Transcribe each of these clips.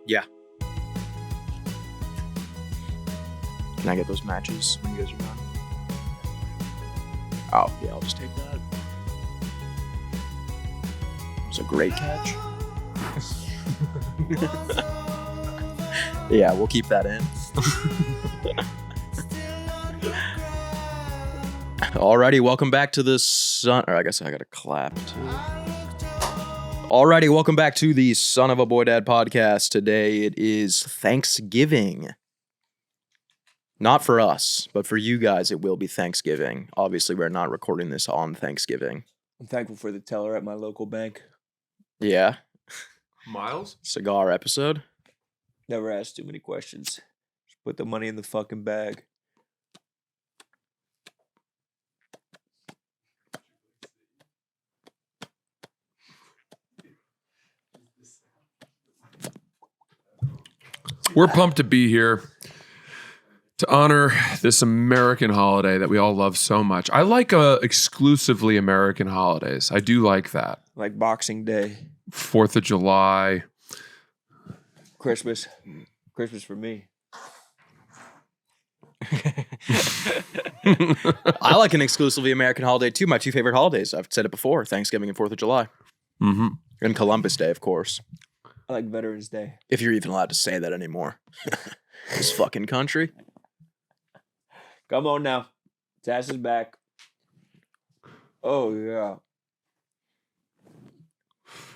Yeah. Can I get those matches when you guys are done? Oh, yeah, I'll just take that. It was a great catch. Yeah, we'll keep that in. Alrighty, welcome back to the Or I guess I gotta clap too. Alrighty, welcome back to the Son of a Boy Dad podcast. Today it is Thanksgiving. Not for us, but for you guys, it will be Thanksgiving. Obviously, we're not recording this on Thanksgiving. I'm thankful for the teller at my local bank. Yeah. Miles? Cigar episode. Never asked too many questions. Just put the money in the fucking bag. We're pumped to be here to honor this American holiday that we all love so much. I like exclusively American holidays. I do like that. Like Boxing Day. 4th of July. Christmas. Christmas for me. I like an exclusively American holiday too. My two favorite holidays. I've said it before: Thanksgiving and 4th of July. Mm-hmm. And Columbus Day, of course. I like Veterans Day. If you're even allowed to say that anymore. This fucking country. Come on now. Tass is back. Oh, yeah.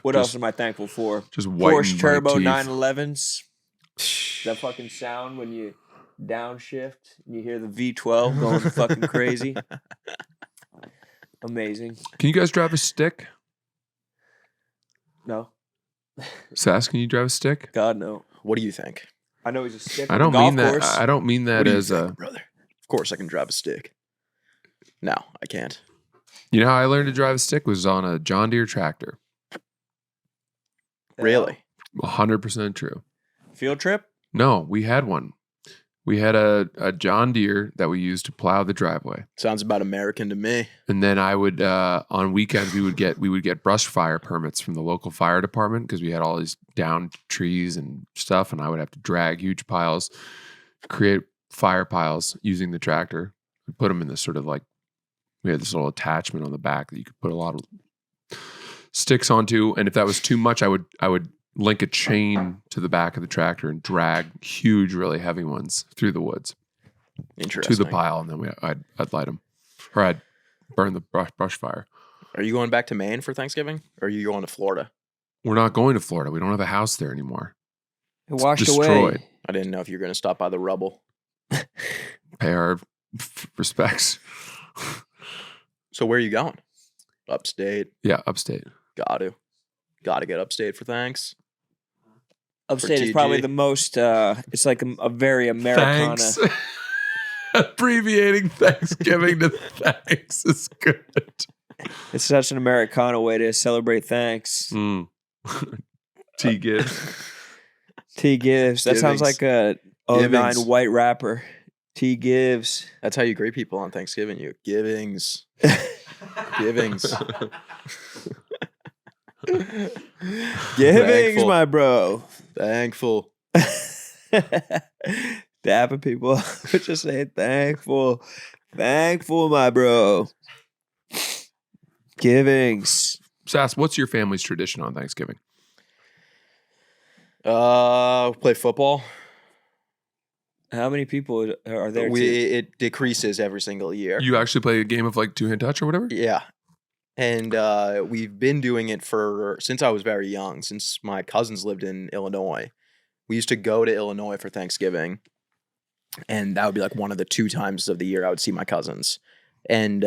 What else am I thankful for? Just whiten Porsche my Turbo teeth. 911s. That fucking sound when you downshift and you hear the V12 going fucking crazy. Amazing. Can you guys drive a stick? No. Sass, can you drive a stick? God, no. What do you think? I know he's a stick. I don't golf mean that. course. I don't mean that What do you as think, a. brother? Of course I can drive a stick. No, I can't. You know how I learned to drive a stick was on a John Deere tractor. Really? 100% true. Field trip? No, we had one. We had a John Deere that we used to plow the driveway. Sounds about American to me. And then I would on weekends we would get brush fire permits from the local fire department because we had all these downed trees and stuff, and I would have to drag huge piles, create fire piles using the tractor. We put them in this sort of like we had this little attachment on the back that you could put a lot of sticks onto, and if that was too much, I would link a chain to the back of the tractor and drag huge, really heavy ones through the woods Interesting. to the pile, and then I'd light them, or I'd burn the brush fire. Are you going back to Maine for Thanksgiving, or are you going to Florida? We're not going to Florida. We don't have a house there anymore. It washed destroyed. away. I didn't know if you were going to stop by the rubble. Pay our respects. So where are you going? Upstate. Yeah, upstate. Got to get upstate for thanks. Upstate is TG. probably the most, it's like a very Americana. Thanks. Abbreviating Thanksgiving to thanks is good. It's such an Americana way to celebrate thanks. T gives. T gives. That sounds like a 09 Givings. white rapper. T gives. That's how you greet people on Thanksgiving. You givings. Givings. Givings, Thankful. my bro. Thankful. Dapping people. Just saying thankful. Thankful, my bro. Givings. Sass, what's your family's tradition on Thanksgiving? Play football. How many people are there? It decreases every single year. You actually play a game of like two-hand touch or whatever? Yeah. And we've been doing it since I was very young, since my cousins lived in Illinois. We used to go to Illinois for Thanksgiving, and that would be like one of the 2 times of the year I would see my cousins. And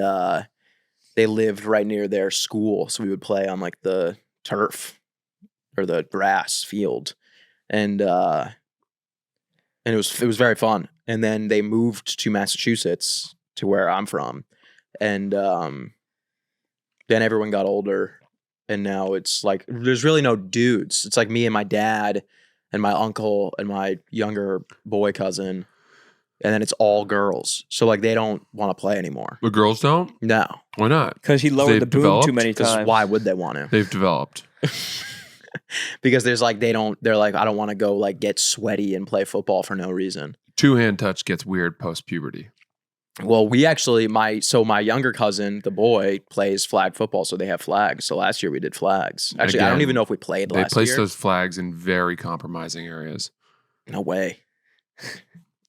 they lived right near their school, so we would play on like the turf or the grass field. And it was very fun. And then they moved to Massachusetts, to where I'm from. And then everyone got older, and now it's like there's really no dudes. It's like me and my dad and my uncle and my younger boy cousin, and then it's all girls. So like they don't want to play anymore. The girls don't? No, Why not? Because he lowered They've the boom developed? too many because times. why would they want to? They've developed. because there's like they're like I don't want to go like get sweaty and play football for no reason. Two-hand touch gets weird post-puberty. Well, we actually my younger cousin, the boy, plays flag football, so they have flags. So last year we did flags. Actually, I don't Again, even know if we played last year. They place those flags in very compromising areas. No way.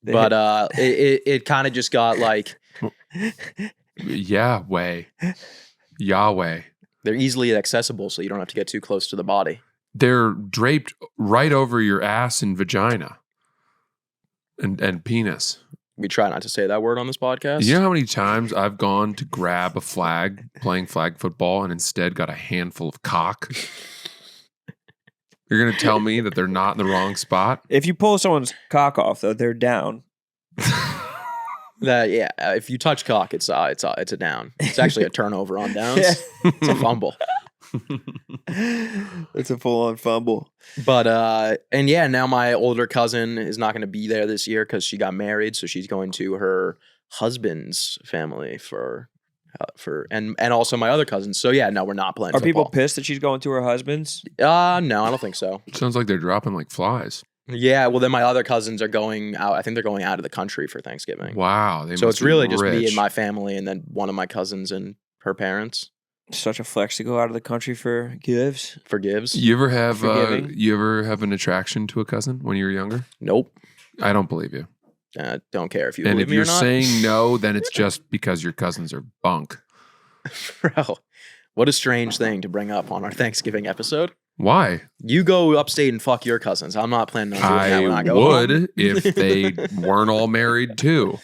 But it kind of just got like Yahweh. They're easily accessible, so you don't have to get too close to the body. They're draped right over your ass and vagina and penis. We try not to say that word on this podcast. You know how many times I've gone to grab a flag playing flag football and instead got a handful of cock? You're going to tell me that they're not in the wrong spot? If you pull someone's cock off, though, they're down. If you touch cock, it's a down. It's actually a turnover on downs. It's a fumble. It's a full-on fumble. But and yeah, now my older cousin is not going to be there this year because she got married, so she's going to her husband's family for and also my other cousins. So yeah, no, we're not playing. Are football. people pissed that she's going to her husband's? No, I don't think so. Sounds like they're dropping like flies. Yeah, well then my other cousins are going out. I think they're going out of the country for Thanksgiving. Wow. So it's really just me and my family, and then one of my cousins and her parents. Such a flex to go out of the country for gives. For gives. You ever have an attraction to a cousin when you were younger? Nope. I don't believe you. Don't care if you And believe if me you're or not. saying no, then it's just because your cousins are bunk. Bro, what a strange thing to bring up on our Thanksgiving episode. Why? You go upstate and fuck your cousins. I'm not planning on doing that when I go would home. if they weren't all married too.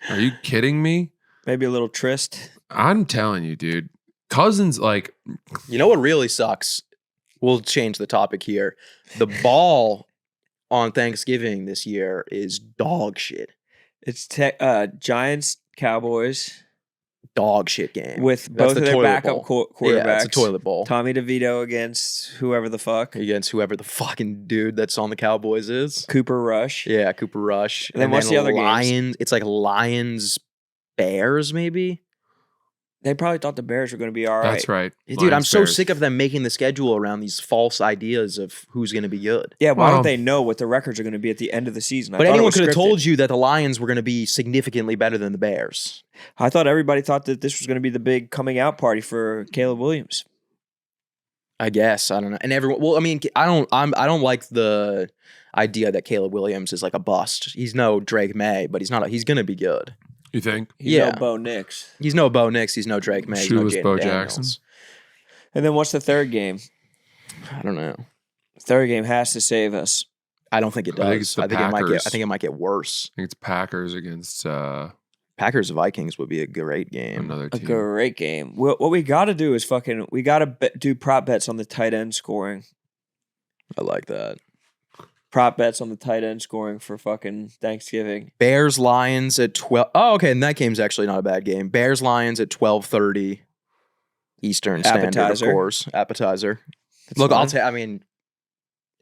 Are you kidding me? Maybe a little tryst. I'm telling you, dude. Cousins, like... You know what really sucks? We'll change the topic here. The ball on Thanksgiving this year is dog shit. It's Giants, Cowboys. Dog shit game. With both of their backup quarterbacks. Yeah, it's a toilet bowl. Tommy DeVito against whoever the fuck. Against whoever the fucking dude that's on the Cowboys is. Cooper Rush. Yeah, Cooper Rush. And then what's the other Lions? games? It's like Lions, Bears, maybe? They probably thought the Bears were going to be all right. That's right. Dude, Lions, I'm so Bears. sick of them making the schedule around these false ideas of who's going to be good. Yeah, why Well, don't they know what the records are going to be at the end of the season? But anyone could have told you that the Lions were going to be significantly better than the Bears. I thought everybody thought that this was going to be the big coming out party for Caleb Williams. I guess. I don't know. And everyone, well, I mean, I don't like the idea that Caleb Williams is like a bust. He's no Drake May, but he's going to be good. You think? He's no Bo Nix. He's no Bo Nix. He's no Drake May. He's no Shoeless Jaden Bo Daniels. Jackson. And then what's the third game? I don't know. The third game has to save us. I don't think it does. I think it's the I think Packers. it might get worse. I think it's Packers against Packers Vikings would be a great game. another A team. great game. What we got to do is we got to do prop bets on the tight end scoring. I like that. Prop bets on the tight end scoring for fucking Thanksgiving. Bears Lions at 12. Oh, okay. And that game's actually not a bad game. Bears Lions at 12:30 Eastern Standard, Appetizer. of course. Appetizer. That's Look, fine. I mean,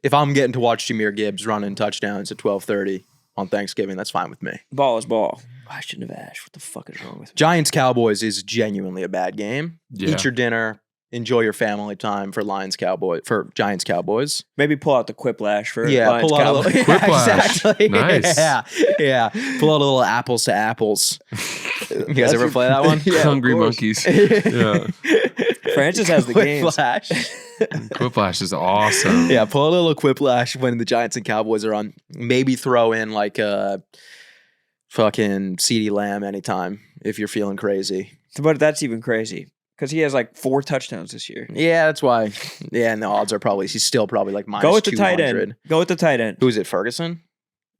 if I'm getting to watch Jahmyr Gibbs running touchdowns at 12:30 on Thanksgiving, that's fine with me. Ball is ball. I shouldn't have asked. What the fuck is wrong with me? Giants Cowboys is genuinely a bad game. Yeah. Eat your dinner. Enjoy your family time for Giants Cowboys. Maybe pull out the quiplash for Yeah, Lions pull out a Cowboys. little. Yeah, Quiplash. exactly. Nice. Yeah. Pull out a little apples to apples. You guys ever play that one? Yeah, of Hungry course. monkeys. Yeah. Francis has the games. Quiplash. Quiplash is awesome. Yeah, pull a little quiplash when the Giants and Cowboys are on. Maybe throw in like a fucking CeeDee Lamb anytime if you're feeling crazy. But that's even crazy because he has like 4 touchdowns this year. Yeah, that's why. Yeah, and the odds are he's still probably like minus Go with the 200. tight end. Go with the tight end. Who is it, Ferguson?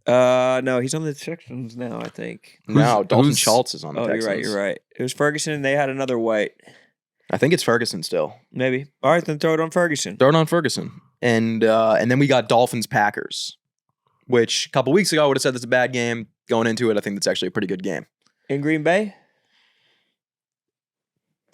No, he's on the Texans now, I think. No, Dalton who's- Schultz is on the Oh, Texans. you're right. It was Ferguson and they had another white. I think it's Ferguson still. Maybe. All right, then throw it on Ferguson. Throw it on Ferguson. And then we got Dolphins Packers, which a couple weeks ago I would have said that's a bad game. Going into it, I think that's actually a pretty good game. In Green Bay?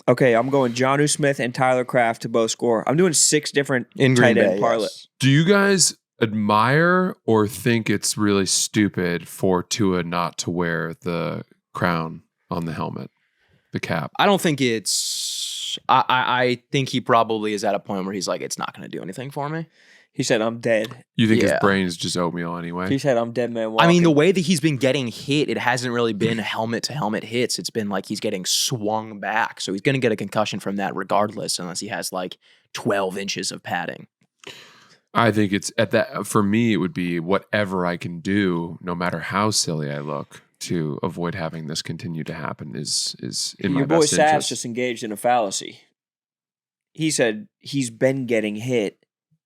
Okay, I'm going Jonnu Smith and Tyler Kraft to both score. I'm doing 6 different In tight Green end Bay, parlay. yes. Do you guys admire or think it's really stupid for Tua not to wear the crown on the helmet, the cap? I don't think it's I think he probably is at a point where he's like, it's not going to do anything for me. He said, I'm dead. You think his Yeah. brain is just oatmeal anyway? He said, I'm dead man walking. I mean, the way that he's been getting hit, it hasn't really been helmet to helmet hits. It's been like he's getting swung back. So he's going to get a concussion from that regardless, unless he has like 12 inches of padding. I think it's at that. For me, it would be whatever I can do, no matter how silly I look, to avoid having this continue to happen is in my Your boy best Sav's interest. just engaged in a fallacy. He said he's been getting hit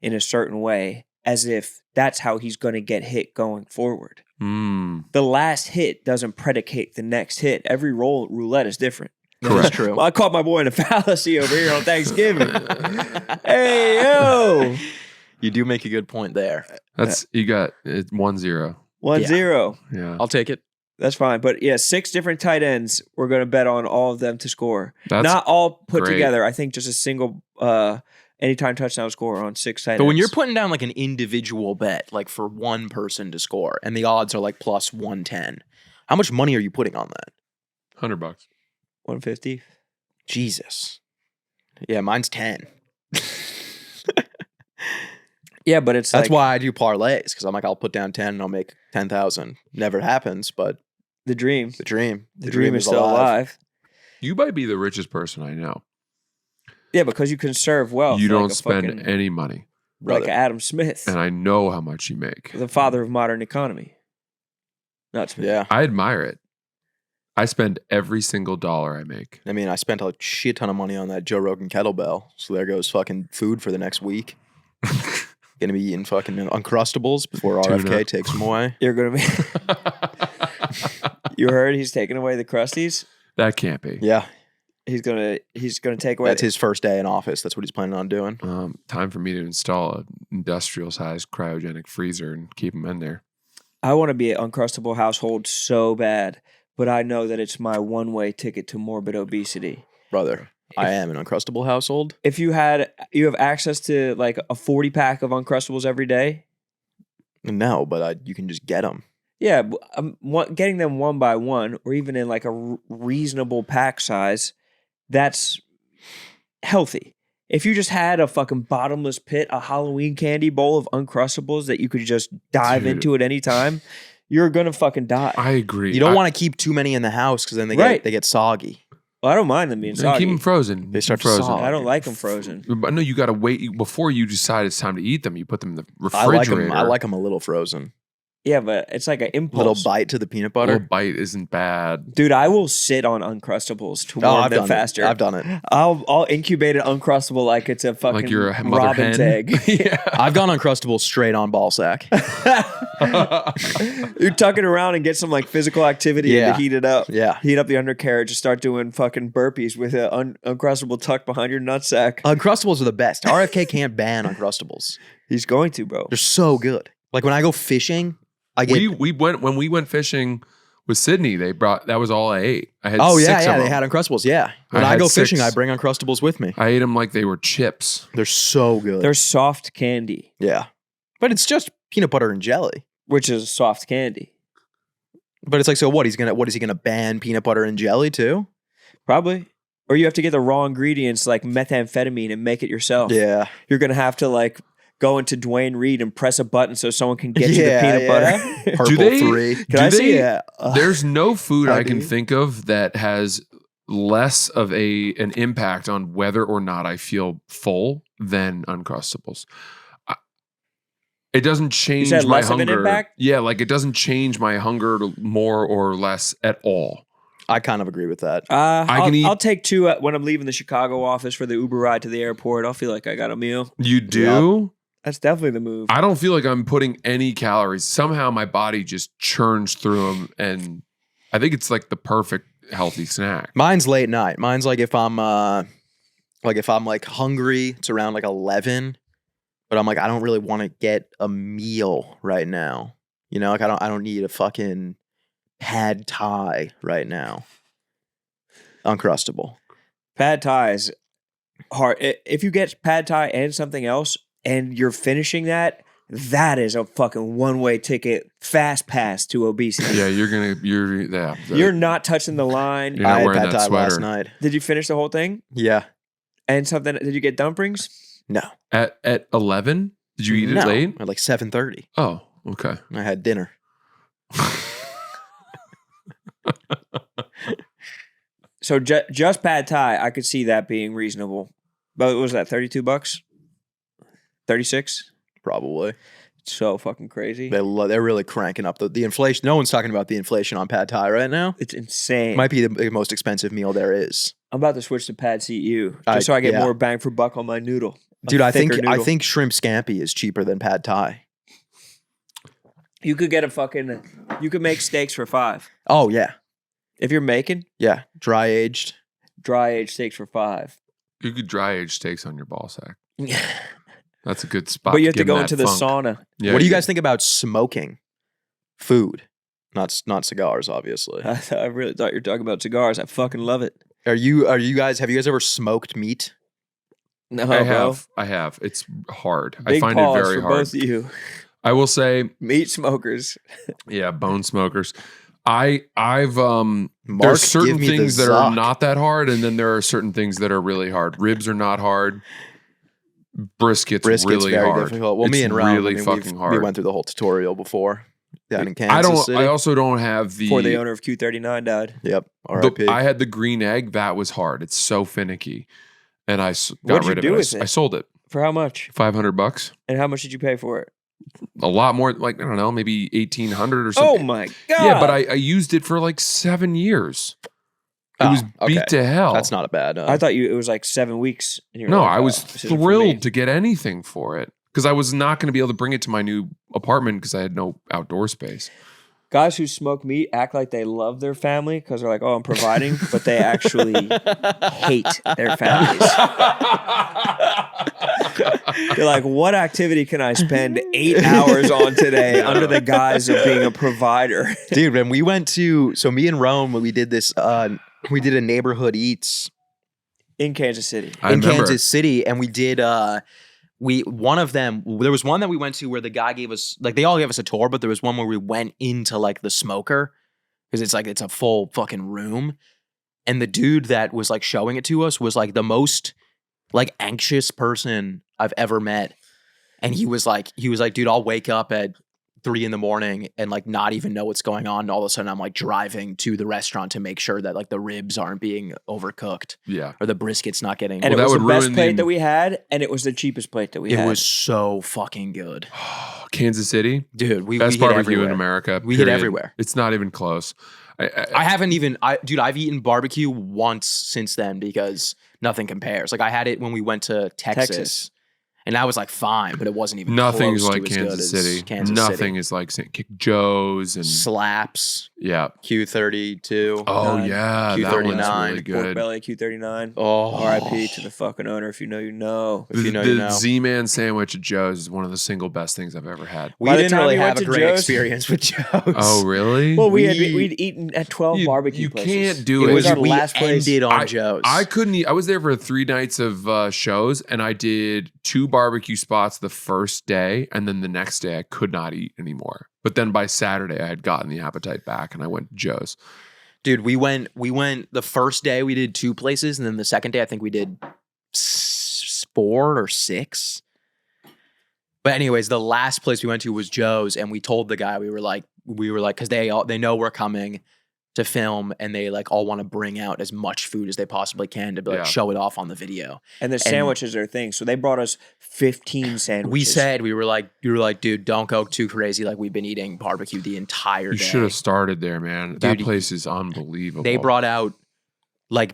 in a certain way as if that's how he's going to get hit going forward. The last hit doesn't predicate the next hit. Every roulette is different. That's true. Well, I caught my boy in a fallacy over here on Thanksgiving. Hey, yo. You do make a good point there. That's you got it 1-0. 1-0. Yeah, I'll take it. That's fine. But yeah, 6 different tight ends. We're going to bet on all of them to score. That's Not all put great. together. I think just a single anytime touchdown score on 6 tight ends. But when you're putting down like an individual bet, like for one person to score, and the odds are like plus 110, how much money are you putting on that? $100. 150. Jesus. Yeah, mine's 10. Yeah, but it's That's like why I do parlays, because I'm like, I'll put down 10 and I'll make 10,000. Never happens, but the dream. the dream. The dream is still alive. You might be the richest person I know. Yeah, because you conserve wealth. You like don't a spend fucking- any money, like brother. Adam Smith, and I know how much you make. the father of modern economy. Not Smith. Yeah. I admire it. I spend every single dollar I make. I mean, I spent a shit ton of money on that Joe Rogan kettlebell. So there goes fucking food for the next week. Gonna be eating fucking Uncrustables before Tuna. RFK takes them away. You're gonna be. You heard he's taking away the Crusties. That can't be. Yeah. He's gonna take away. That's his first day in office. That's what he's planning on doing. Time for me to install an industrial-sized cryogenic freezer and keep them in there. I want to be an Uncrustable household so bad, but I know that it's my one-way ticket to morbid obesity. Brother, I am an Uncrustable household. If you have access to like a 40-pack of Uncrustables every day. No, but you can just get them. Yeah, getting them one by one, or even in like a reasonable pack size, that's healthy. If you just had a fucking bottomless pit, a Halloween candy bowl of Uncrustables that you could just dive into at any time, you're gonna fucking die. I agree. You don't want to keep too many in the house because then they get soggy. Well, I don't mind them being soggy. Keep them frozen. They start to frozen. sog. I don't like them frozen. But no, you got to wait before you decide it's time to eat them. You put them in the I like refrigerator. them. I like them a little frozen. Yeah, but it's like an impulse. Little bite to the peanut A butter. little bite isn't bad. Dude, I will sit on Uncrustables to Oh, warm I've them done faster. it. I've done it. I'll incubate an Uncrustable like it's a fucking Like you're a mother robin's hen. egg. Yeah. I've gone Uncrustable straight on ball sack. You tuck it around and get some like physical activity Yeah. to heat it up. Yeah. Heat up the undercarriage and start doing fucking burpees with an Uncrustable tucked behind your nutsack. Uncrustables are the best. RFK can't ban Uncrustables. He's going to, bro. They're so good. Like when I go fishing, I get. we went fishing with Sydney. They brought that was all I ate. I had Oh yeah, 6 yeah. of They them. had Uncrustables. Yeah. When I I had go 6. fishing, I bring Uncrustables with me. I ate them like they were chips. They're so good. They're soft candy, Yeah, but it's just peanut butter and jelly. which is soft candy. But it's like, so what? What is he gonna ban peanut butter and jelly too? Probably. Or you have to get the raw ingredients like methamphetamine and make it yourself. Yeah. You're going to have to like go into Dwayne Reed and press a button so someone can get you the peanut butter. Purple they- 3. Can I Do see they- it? There's no food I can dude. think of that has less of an impact on whether or not I feel full than Uncrustables. It doesn't change said my less of an hunger. impact? Yeah, like it doesn't change my hunger more or less at all. I kind of agree with that. I'll take 2 when I'm leaving the Chicago office for the Uber ride to the airport. I'll feel like I got a meal. You do? That's definitely the move. I don't feel like I'm putting any calories. Somehow my body just churns through them, and I think it's like the perfect healthy snack. Mine's late night. Mine's like if I'm like hungry, it's around like 11, but I'm like I don't really want to get a meal right now. You know, like I don't need a fucking pad thai right now. Uncrustable. Pad Thai is hard. If you get Pad Thai and something else and you're finishing that is a fucking one-way ticket, fast pass to obesity. Yeah, You're not touching the line. You're not I had wearing pad that thai last sweater. night. Did you finish the whole thing? Yeah. And something. Did you get dumplings? No. At 11? Did you eat it late? At like 7:30. Oh, okay. I had dinner. So just pad thai, I could see that being reasonable. But what was that, $32? 36? Probably. So fucking crazy. They're really cranking up the inflation. No one's talking about the inflation on pad thai right now. It's insane. Might be the most expensive meal there is. I'm about to switch to pad CU just so I get more bang for buck on my noodle. Dude, I think shrimp scampi is cheaper than pad thai. You could get you could make steaks for $5. Oh yeah. If you're making dry aged steaks for $5. You could dry age steaks on your ball sack. That's a good spot. But you have to go into the sauna. Yeah, what do you guys think about smoking food? Not cigars, obviously. I really thought you were talking about cigars. I fucking love it. Have you guys ever smoked meat? No, I have. It's hard. Big I find it very hard. Both of you. I will say meat smokers. Yeah, bone smokers. I've Mark, there's certain give me things the that are zuck. not that hard, and then there are certain things that are really hard. Ribs are not hard. Brisket's really very hard. difficult. Well, it's me and Ron, really fucking hard. We went through the whole tutorial before down in Kansas City. I also don't have before the owner of Q39 died. Yep. R.I.P. I had the green egg. That was hard. It's so finicky, and I got What'd you rid do of with it. it? I sold it. For how much? $500. And how much did you pay for it? A lot more. Like, I don't know, maybe 1,800 or something. Oh my god! Yeah, but I used it for like 7 years. It was beat to hell. That's not a bad. I thought it was like 7 weeks. And you were No, like, I was this isn't for me. thrilled to get anything for it because I was not going to be able to bring it to my new apartment because I had no outdoor space. Guys who smoke meat act like they love their family because they're like, "Oh, I'm providing," but they actually hate their families. They're like, "What activity can I spend 8 hours on today under the guise of being a provider?" Dude, when we went to me and Rome, when we did this, we did a neighborhood eats in Kansas City. Kansas City, and we did. One of them, there was one that we went to where the guy gave us, like, they all gave us a tour, but there was one where we went into like the smoker because it's a full fucking room, and the dude that was like showing it to us was like the most like anxious person I've ever met, and he was like, dude, I'll wake up at 3 a.m. and like not even know what's going on. And all of a sudden I'm like driving to the restaurant to make sure that like the ribs aren't being overcooked. Yeah. Or the brisket's not getting. And it was the best plate that we had, and it was the cheapest plate that we had. It was so fucking good. Kansas City, dude. Best barbecue in America. We hit everywhere. It's not even close. I haven't even. Dude, I've eaten barbecue once since then because nothing compares. Like I had it when we went to Texas. And that was like fine, but it wasn't even nothing close is like to as Kansas good City. as Kansas Nothing City. is like St. Kick Joe's and Slaps. Yeah. Q32. Oh yeah, that one's Q39. really Pork good. belly Q39. Oh, R.I.P. to the fucking owner. If you know, you know. If you know, you know. The Z-Man sandwich at Joe's is one of the single best things I've ever had. We By the didn't time really we have went a to great Joe's- experience with Joe's. Oh really? Well, we'd eaten at 12 barbecue You places. can't do It it. was our we last place. ended on Joe's. I couldn't eat. I was there for 3 nights of shows, and I did 2 barbecue spots the first day, and then the next day I could not eat anymore. But then by Saturday, I had gotten the appetite back, and I went to Joe's. Dude, we went the first day we did 2 places, and then the second day I think we did 4 or 6. But anyways, the last place we went to was Joe's, and we told the guy we were like because they know we're coming to film, and they like all want to bring out as much food as they possibly can to be like show it off on the video. And the sandwiches are thing. So they brought us 15 sandwiches. We were like, dude, don't go too crazy. Like we've been eating barbecue the entire day. You should have started there, man. That place is unbelievable. They brought out like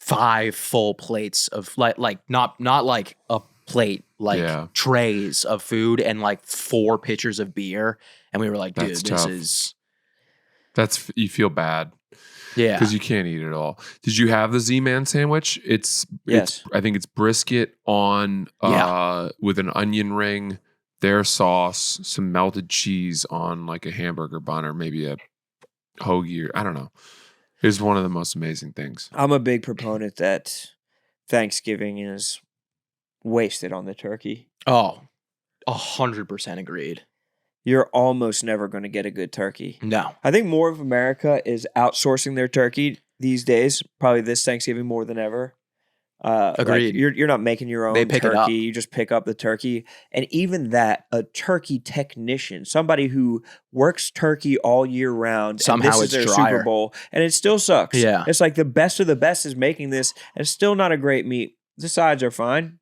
5 full plates of like not like a plate, like trays of food and like 4 pitchers of beer. And we were like, dude, That's you feel bad. Yeah. Because you can't eat it all. Did you have the Z-Man sandwich? Yes. I think it's brisket on with an onion ring, their sauce, some melted cheese on like a hamburger bun or maybe a hoagie or I don't know. It's one of the most amazing things. I'm a big proponent that Thanksgiving is wasted on the turkey. Oh, 100% agreed. You're almost never going to get a good turkey. No. I think more of America is outsourcing their turkey these days, probably this Thanksgiving more than ever. Agreed. You're not making your own They pick it turkey. up. You just pick up the turkey. And even that, a turkey technician, somebody who works turkey all year round. Somehow and this it's is their drier. Super Bowl. And it still sucks. Yeah. It's like the best of the best is making this. And it's still not a great meat. The sides are fine.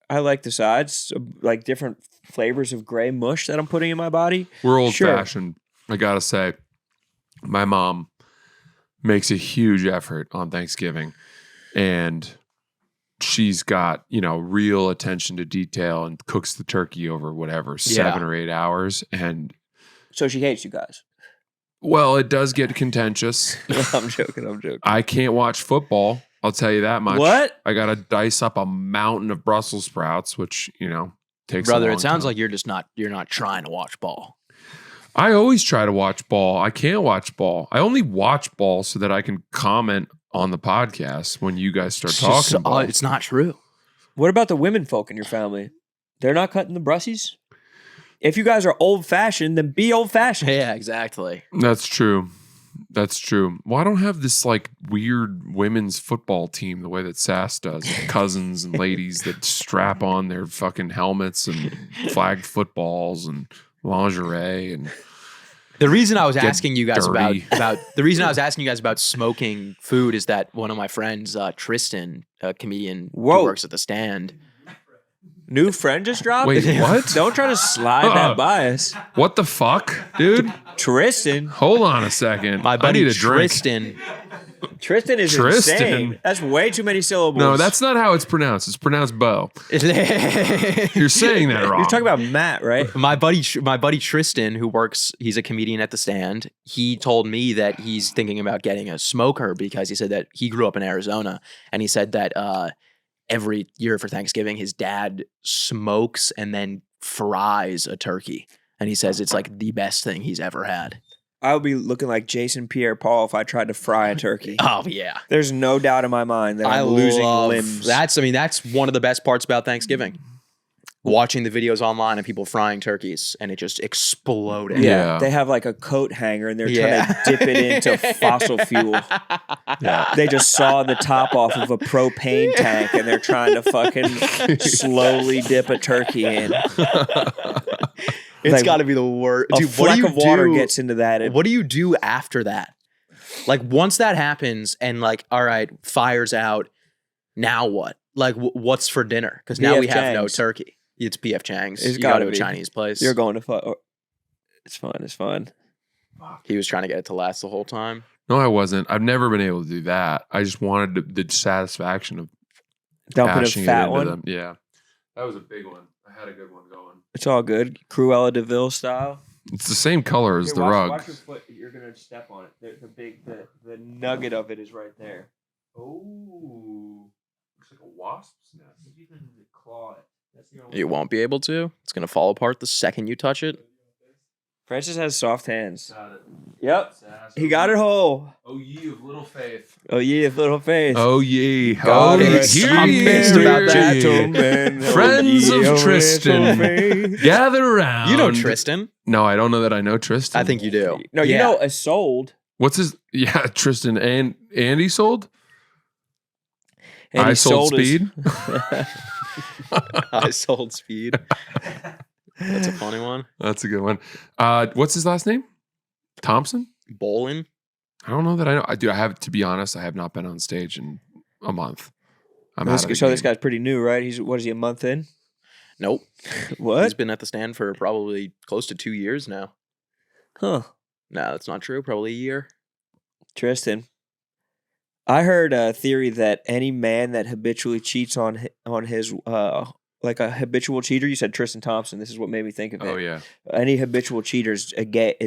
I like the sides. Like different flavors of gray mush that I'm putting in my body. We're old Sure. fashioned. I gotta say, my mom makes a huge effort on Thanksgiving, and she's got, real attention to detail and cooks the turkey over whatever, 7 or 8 hours. And So she hates you guys. well, it does get contentious. I'm joking. I can't watch football. I'll tell you that much. What? I got to dice up a mountain of Brussels sprouts, which, takes a Brother, long it sounds time. like you're not trying to watch ball. I always try to watch ball. I can't watch ball. I only watch ball so that I can comment on the podcast when you guys start talking ball. It's not true. What about the women folk in your family? They're not cutting the brussies? If you guys are old fashioned, then be old fashioned. Yeah, exactly. That's true. Well, I don't have this like weird women's football team the way that Sass does. Cousins and ladies that strap on their fucking helmets and flag footballs and lingerie and The reason I was Get asking you guys about dirty. smoking food is that one of my friends, Tristan, a comedian Whoa. who works at the Stand. New friend just dropped? Wait, what? Don't try to slide that by us. What the fuck, dude? Tristan. Hold on a second. My I buddy need a drink. Tristan. Tristan is Tristan. insane. That's way too many syllables. No, that's not how it's pronounced. It's pronounced Bo. You're saying that wrong. You're talking about Matt, right? My buddy Tristan, he's a comedian at the Stand. He told me that he's thinking about getting a smoker because he said that he grew up in Arizona, and he said that every year for Thanksgiving his dad smokes and then fries a turkey, and he says it's like the best thing he's ever had. I would be looking like Jason Pierre-Paul if I tried to fry a turkey. Oh yeah, There's no doubt in my mind that I'm losing limbs. That's one of the best parts about Thanksgiving. Watching the videos online of people frying turkeys and it just exploding. Yeah. They have like a coat hanger and they're Yeah. trying to dip it into fossil fuel. Yeah. They just saw the top off of a propane tank and they're trying to fucking slowly dip a turkey in. It's Like, got to be the worst. A Dude, fleck of water gets into that. What do you do after that? Like once that happens and like, all right, fire's out. Now what? Like what's for dinner? Because now PF we have no Chang's. turkey. It's PF Chang's. It's You go gotta to a be. Chinese place. You're going to It's fun. It's fun. He was trying to get it to last the whole time. No, I wasn't. I've never been able to do that. I just wanted the satisfaction of Dumping a bashing it fat into one. them. Yeah. That was a big one. I had a good one going. It's all good. Cruella DeVille style. It's the same color as the rug. Watch your foot. You're gonna step on it. The nugget of it is right there. Oh. Looks like a wasp's nest. You can claw it. That's the only You won't be able to. It's gonna fall apart the second you touch it. Francis has soft hands. Got it. Yep. He got it whole. Oh, ye of little faith. Oh yeah, little face. Oh, ye. God Oh, rest hear I'm ye, pissed about that. ye. Gentlemen, Friends oh, ye, of oh, Tristan. little face. Gather around. You know Tristan. No, I don't know that I know Tristan. I think you do. No, you Yeah. know, Isolde. What's his? Yeah, Tristan and Andy sold. And I he sold his- speed. I sold speed. That's a funny one. That's a good one. What's his last name? Thompson. Bolin. I don't know that I know. I do. I have to be honest. I have not been on stage in a month. I'm This, out of the so this game. guy's pretty new, right? What is he, a month in? Nope. What? He's been at the Stand for probably close to 2 years now. Huh. No, that's not true. Probably a year. Tristan. I heard a theory that any man that habitually cheats on his like a habitual cheater. You said Tristan Thompson. This is what made me think of it. Oh yeah. Any habitual cheater is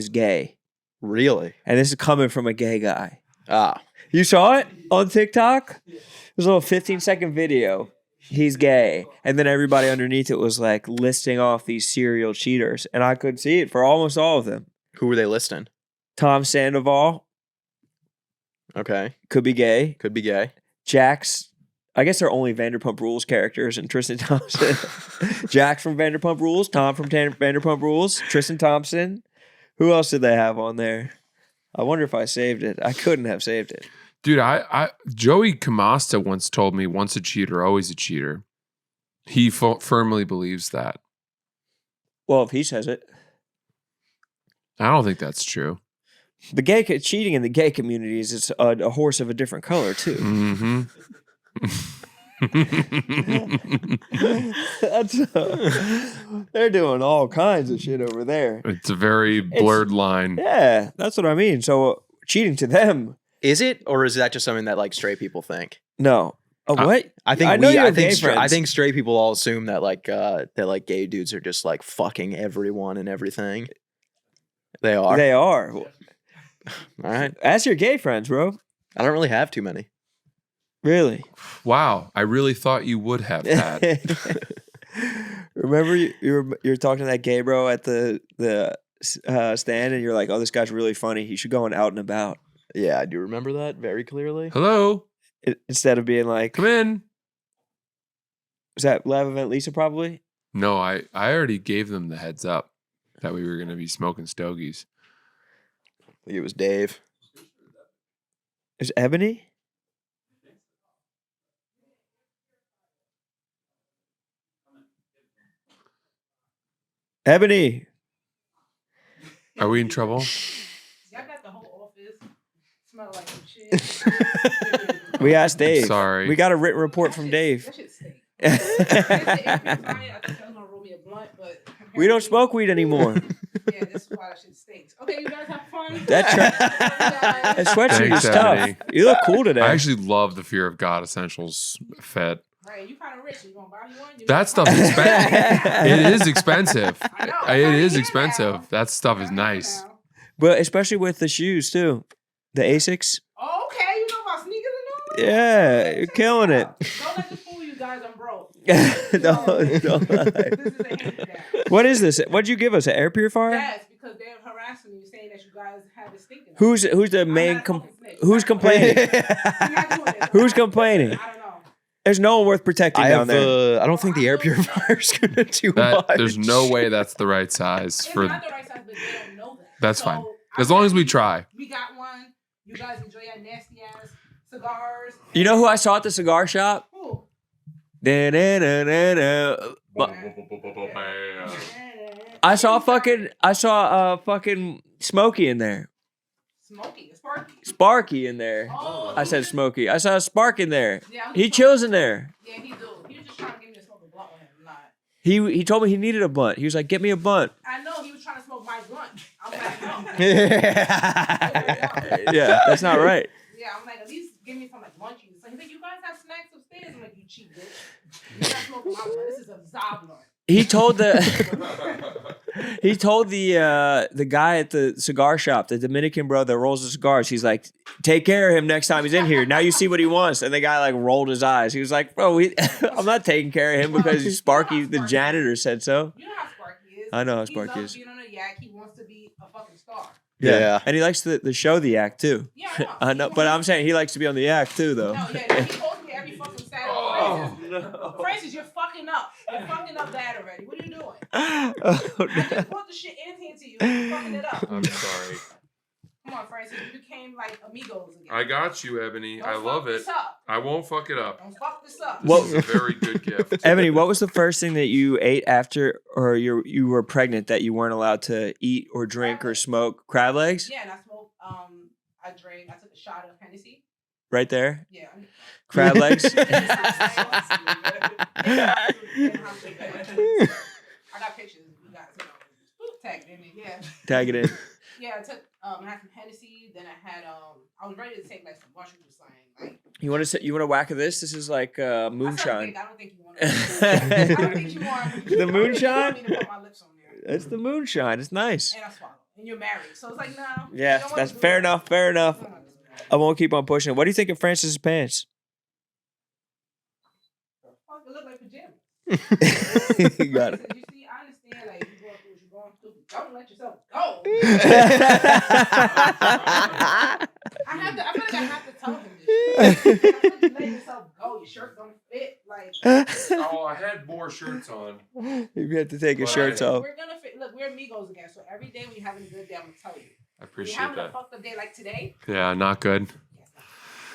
gay, Really? and this is coming from a gay guy. Ah. You saw it on TikTok? It was a little 15-second video. He's gay, and then everybody underneath it was like listing off these serial cheaters, and I could see it for almost all of them. Who were they listing? Tom Sandoval Okay. could be gay. Could be gay. Jax, I guess they're only Vanderpump Rules characters, and Tristan Thompson. Jax from Vanderpump Rules, Tom from Vanderpump Rules, Tristan Thompson. Who else did they have on there? I wonder if I saved it. I couldn't have saved it. Dude, Joey Camasta once told me, once a cheater, always a cheater. He firmly believes that. Well, if he says it. I don't think that's true. The cheating in the gay community is a horse of a different color, too. Mm-hmm. They're doing all kinds of shit over there. It's a very blurred line. Yeah, that's what I mean. So cheating to them. Is it, or is that just something that like straight people think? No. What? I think I think straight people all assume that like gay dudes are just like fucking everyone and everything. They are. They are. All right. Ask your gay friends, bro. I don't really have too many. Really? Wow, I really thought you would have that. Remember you were talking to that gay bro at the stand, and you're like, "Oh, this guy's really funny. He should go on Out and About." Yeah, I do remember that very clearly. Hello, instead of being like, come in. Was that live event Lisa probably? No, I already gave them the heads up that we were going to be smoking stogies. I think it was Dave. Is Ebony? Ebony. Are we in trouble? Y'all got the whole office smell like some shit. We asked Dave. Sorry. We got a written report from Dave. That shit stink. I think I was gonna roll me a blunt, but We don't smoke weed anymore. Yeah, this is why that shit stinks. Okay, you guys have fun. That sweatshirt Thanks, is tough. Ebony. You look cool today. I actually love the Fear of God Essentials fit. Right, you kind of rich. You gonna buy me one? That stuff is expensive. It is expensive. I know. It is Now. expensive. That stuff is nice. Now. But especially with the shoes too. The Asics. Oh, okay, you know about sneakers and all? Yeah, you're killing it. Don't let this fool you guys. I'm broke. Don't lie. This is a handicap. What is this? What'd you give us? An air purifier? Yes, because they're harassing me, saying that you guys have a stinking. Who's the main? Who's complaining? Who's complaining? I don't know. There's no one worth protecting down there. I don't think the air purifier's gonna do much. There's no way that's the right size It's for. not the right size, but they don't know that. That's So, fine. As long as we try. We got one. You guys enjoy your nasty ass cigars. You know who I saw at the cigar shop? Who? Da-na-na-na-na. I saw fucking Smokey in there. Smokey, Sparky. Sparky in there. Oh, I said Smokey. I saw Spark in there. Yeah, He chills in there. Yeah, he do. He was just trying to get me to smoke a blunt with him. Not. He told me he needed a blunt. He was like, "Get me a blunt." I know he was trying to smoke my blunt. I'm like, no. Yeah, that's not right. Yeah, I'm like, at least give me some like munchies. So he's like, you guys have snacks upstairs. I'm like, you cheap bitch. You're not smoking my blunt. This is a Zablo. He told the guy at the cigar shop, the Dominican bro that rolls the cigars. He's like, "Take care of him next time he's in here. Now you see what he wants." And the guy like rolled his eyes. He was like, "Bro, I'm not taking care of him because Sparky, the janitor, said so." You know how Sparky is. I know how He Sparky loves is. being on a yak. He wants to be a fucking star. Yeah. And he likes the show the act too. Yeah, I know. I know, but I'm saying he likes to be on the act too, though. No, yeah, he calls me every fucking Saturday. no. Francis, you're fucking up. You're fucking up bad already. What are you doing? Oh, I just brought the shit in here to you. You're fucking it up. I'm sorry. Come on, Francis. You became like amigos again. I got you, Ebony. Don't I fuck love it. this up. I won't fuck it up. Don't fuck this up. What- This is a very good gift. Ebony, what was the first thing that you ate after or you were pregnant that you weren't allowed to eat or drink or smoke? Crab legs? Yeah, and I smoked. I took a shot of Hennessy. Right there? Yeah. Crab legs? I got pictures. You guys, tag it in there. Yeah. Tag it in. Yeah, I took I had some Hennessy, then I had I was ready to take like some mushrooms or something. Like You want to whack of this? This is like moonshine. I don't think you want to. I don't think you want The moonshine? I don't think you want me to put my lips on there. It's the moonshine. It's nice. And I swallow. And you're married. So it's like, no. Yeah, you don't wanna that's do fair that. enough. Fair enough. You don't wanna do that. I won't keep on pushing it. What do you think of Francis's pants? Fuck, it look like pajamas. You got it. You see, I understand like you're going through what you're going through. Don't let yourself go. I feel like I have to tell him this shit. I feel like you let yourself go. Your shirt don't fit. Like Oh, I had more shirts on. You have to take your Well, shirts off. we're gonna fit. Look, we're amigos again. So every day when you're having a good day, I'm gonna tell you. I When appreciate you're having a that. fucked up day like today. Yeah, not good. Yes,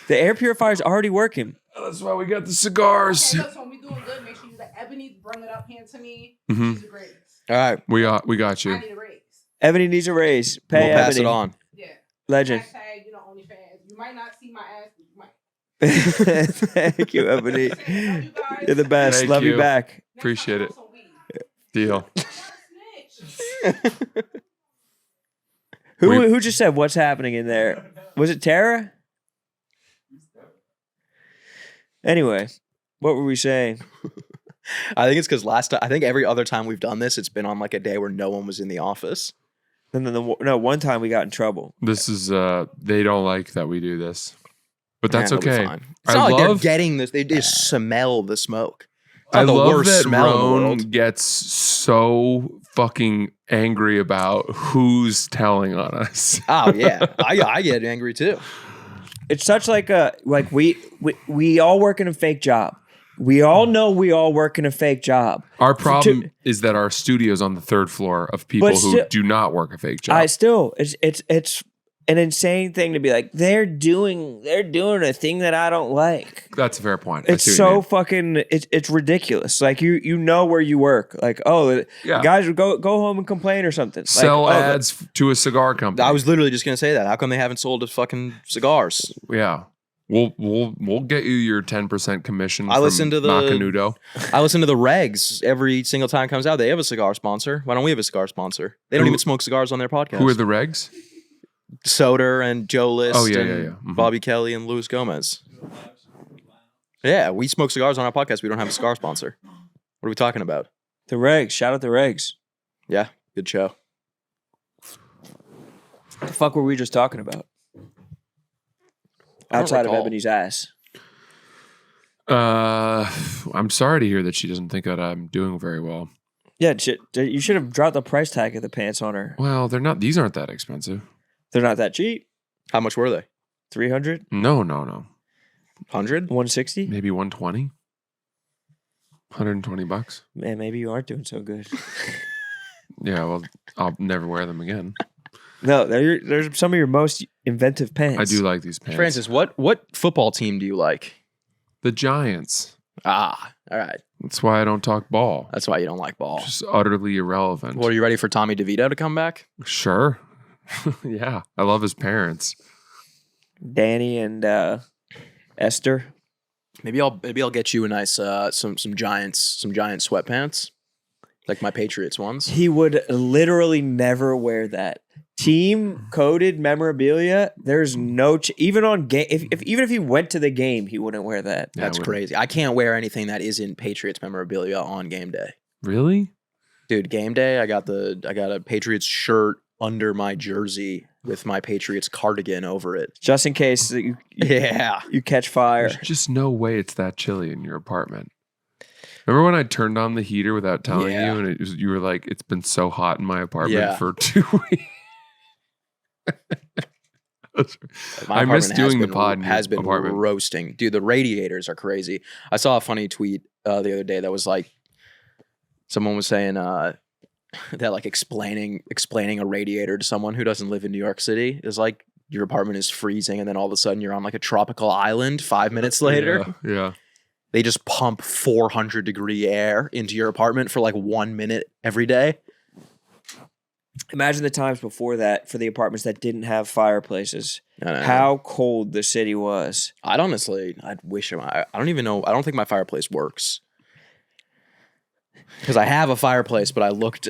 The air purifier's already working. That's why we got the cigars. Okay, so when we doing good, make sure you let Ebony bring it up here to me. Mhm. She's the greatest. All right. We got I you. need a raise. Ebony needs a raise. Pay We'll pass Ebony. it on. Yeah. Legend. Hashtag, OnlyFans. You might not see my ass, but you might. Thank you, Ebony. Love you guys. You're the best. Thank Love you you. back. Next Appreciate time, it. I want some weed. Deal. I'm not a snitch. Who just said what's happening in there? Was it Tara? Anyway, what were we saying? I think it's because last time, I think every other time we've done this, it's been on like a day where no one was in the office. And then one time we got in trouble. This is they don't like that we do this, but that's Yeah, it'll be okay. fine. It's not like they're getting this; they just smell the smoke. It's not I the love worst that smell in the Roan world. gets so fucking angry about who's telling on us. Oh yeah, I get angry too. It's such like we all work in a fake job. We all know we all work in a fake job. Our problem is that our studio's on the third floor of people who do not work a fake job. It's an insane thing to be like they're doing a thing that I don't like. That's a fair point. I It's see what you so mean. fucking it's ridiculous. Like you know where you work. Like Yeah. guys go home and complain or something. Sell like, ads to a cigar company. I was literally just gonna say that. How come they haven't sold us fucking cigars? Yeah. We'll get you your 10% commission. I from listen to the- Macanudo. I listen to the regs every single time it comes out. They have a cigar sponsor. Why don't we have a cigar sponsor? They don't Who- even smoke cigars on their podcast. Who are the regs? Soder and Joe List Oh, yeah, and yeah, yeah. Mhm. Bobby Kelly and Luis Gomez. Yeah, we smoke cigars on our podcast. We don't have a cigar sponsor. What are we talking about? the regs. Shout out the regs. Yeah, good show. The fuck were we just talking about? I don't Outside of recall. Ebony's ass. I'm sorry to hear that she doesn't think that I'm doing very well. Yeah, you should have dropped the price tag of the pants on her. Well, they're not. These aren't that expensive. They're not that cheap. How much were they? 300, No. 100? 160. Maybe 120. $120. Man, maybe you aren't doing so good. Yeah. Well, I'll never wear them again. No, there's some of your most inventive pants. I do like these pants. Francis, what football team do you like? The Giants. Ah, all right. That's why I don't talk ball. That's why you don't like ball. Just utterly irrelevant. What, are you ready for Tommy DeVito to come back? Sure. Yeah. I love his parents. Danny and Esther. Maybe I'll get you a nice some Giants sweatpants, like my Patriots ones. He would literally never wear that. Team coded memorabilia. There's no even on game. Even if he went to the game, he wouldn't wear that. Yeah, That's crazy. I can't wear anything that isn't Patriots memorabilia on game day. Really? Dude, game day, I got a Patriots shirt under my jersey with my Patriots cardigan over it. Just in case that you Yeah. catch fire. There's just no way it's that chilly in your apartment. Remember when I turned on the heater without telling Yeah. you, and you were like, "It's been so hot in my apartment Yeah. for 2 weeks." My I miss apartment doing the pod in your has been apartment. roasting. Dude, the radiators are crazy. I saw a funny tweet the other day that was like, someone was saying that like explaining a radiator to someone who doesn't live in New York City is like your apartment is freezing and then all of a sudden you're on like a tropical island 5 minutes later. Yeah. They just pump 400-degree air into your apartment for like 1 minute every day. Imagine the times before that for the apartments that didn't have fireplaces. I don't know. How cold the city was. I'd wish I don't even know. I don't think my fireplace works. Because I have a fireplace, but I looked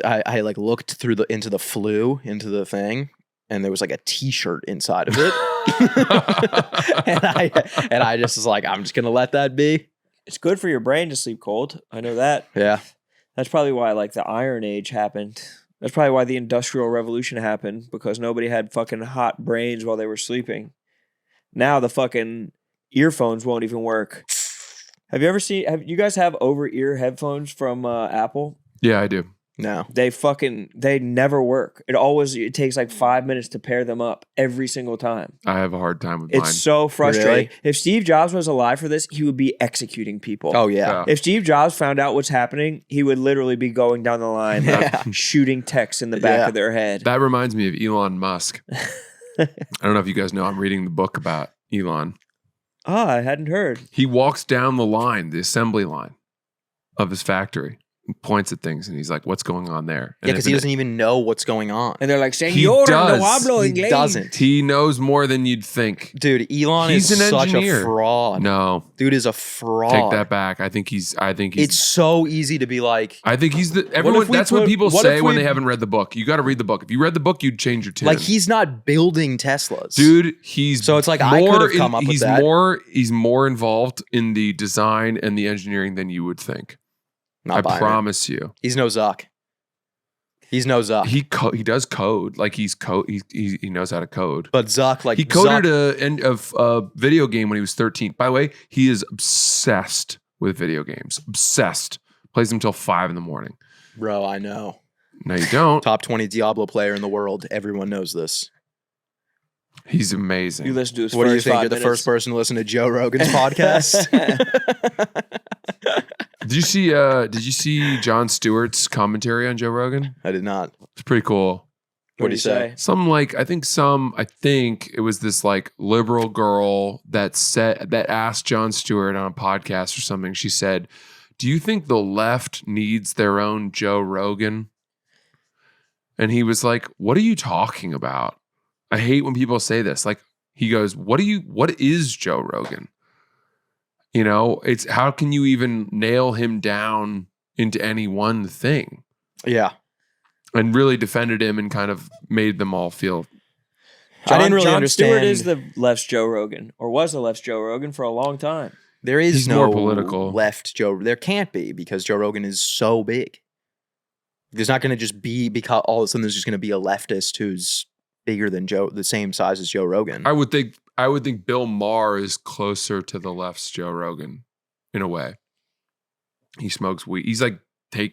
through into the flue, into the thing, and there was like a t-shirt inside of it. and I just was like, I'm just gonna let that be. It's good for your brain to sleep cold. I know that. Yeah. That's probably why like the Iron Age happened. That's probably why the Industrial Revolution happened, because nobody had fucking hot brains while they were sleeping. Now the fucking earphones won't even work. Have you guys have over-ear headphones from Apple? Yeah, I do. No. They never work. It takes like 5 minutes to pair them up every single time. I have a hard time with It's mine. so frustrating. Really? If Steve Jobs was alive for this, he would be executing people. Oh yeah. If Steve Jobs found out what's happening, he would literally be going down the line, Yeah. shooting texts in the back Yeah. of their head. That reminds me of Elon Musk. I don't know if you guys know, I'm reading the book about Elon. I hadn't heard. He walks down the line, the assembly line of his factory, and points at things, and he's like, "What's going on there?" Yeah, because he doesn't even know what's going on. And they're like, He "Señor, does. no hablo He inglés." doesn't. He knows more than you'd think. Dude, Elon He's is an such engineer. a fraud. No, Dude is a fraud. take that back. I think he's. It's so easy to be like, I think he's the everyone. we That's what put- people what say if when we- they haven't read the book. You got to read the book. If you read the book, you'd change your tune. like he's not building Teslas. Dude, he's So it's like I could have come up with he's that. He's more involved in the design and the engineering than you would think. Not I buying it. promise you. He's no Zuck. He's no Zuck. He does code. Like he knows how to code. But Zuck, like He coded a video game when he was 13. By the way, he is obsessed with video games. Obsessed. Plays them till 5 a.m. Bro, I know. No, you don't. Top 20 Diablo player in the world. Everyone knows this. He's amazing. You listen to his What do you first think? 5 You're the minutes. first person to listen to Joe Rogan's podcast? Did you see Jon Stewart's commentary on Joe Rogan? I did not. It's pretty cool. What'd he say? I think it was this like liberal girl that asked Jon Stewart on a podcast or something. She said, "Do you think the left needs their own Joe Rogan?" And he was like, "What are you talking about? I hate when people say this." Like he goes, what is Joe Rogan? You know, it's how can you even nail him down into any one thing? Yeah. And really defended him and kind of made them all feel. I didn't really Jon understand. Stewart is the left's Joe Rogan, or was the left's Joe Rogan for a long time. There is He's no more political. left Joe. There can't be because Joe Rogan is so big. There's not going to just be because all of a sudden there's just going to be a leftist who's bigger than Joe, the same size as Joe Rogan. I would think Bill Maher is closer to the left's Joe Rogan in a way. He smokes weed. He's like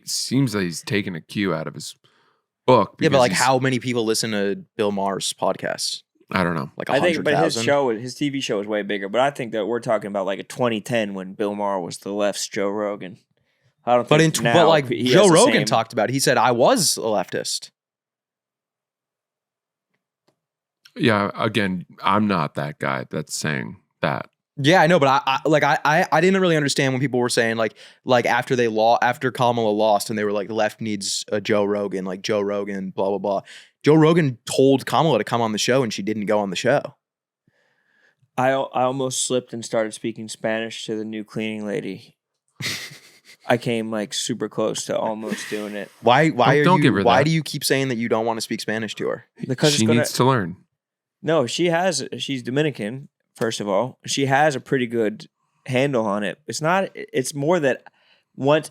seems like he's taking a cue out of his book. Yeah, but because like he's- how many people listen to Bill Maher's podcast? I don't know. Like I think, but 100,000? his TV show is way bigger. But I think that we're talking about like a 2010 when Bill Maher was the left's Joe Rogan. I don't. But think but now like he has Joe the Rogan same- talked about it. He said I was a leftist. Yeah, again, I'm not that guy that's saying that. Yeah, I know, but I didn't really understand when people were saying like after Kamala lost and they were like the left needs a Joe Rogan, like Joe Rogan, blah blah blah. Joe Rogan told Kamala to come on the show and she didn't go on the show. I almost slipped and started speaking Spanish to the new cleaning lady. I came like super close to almost doing it Why Don't give her why that. do you keep saying that you don't want to speak Spanish to her? because she it's gonna, needs to learn. No, she's Dominican, first of all. She has a pretty good handle on it. It's more that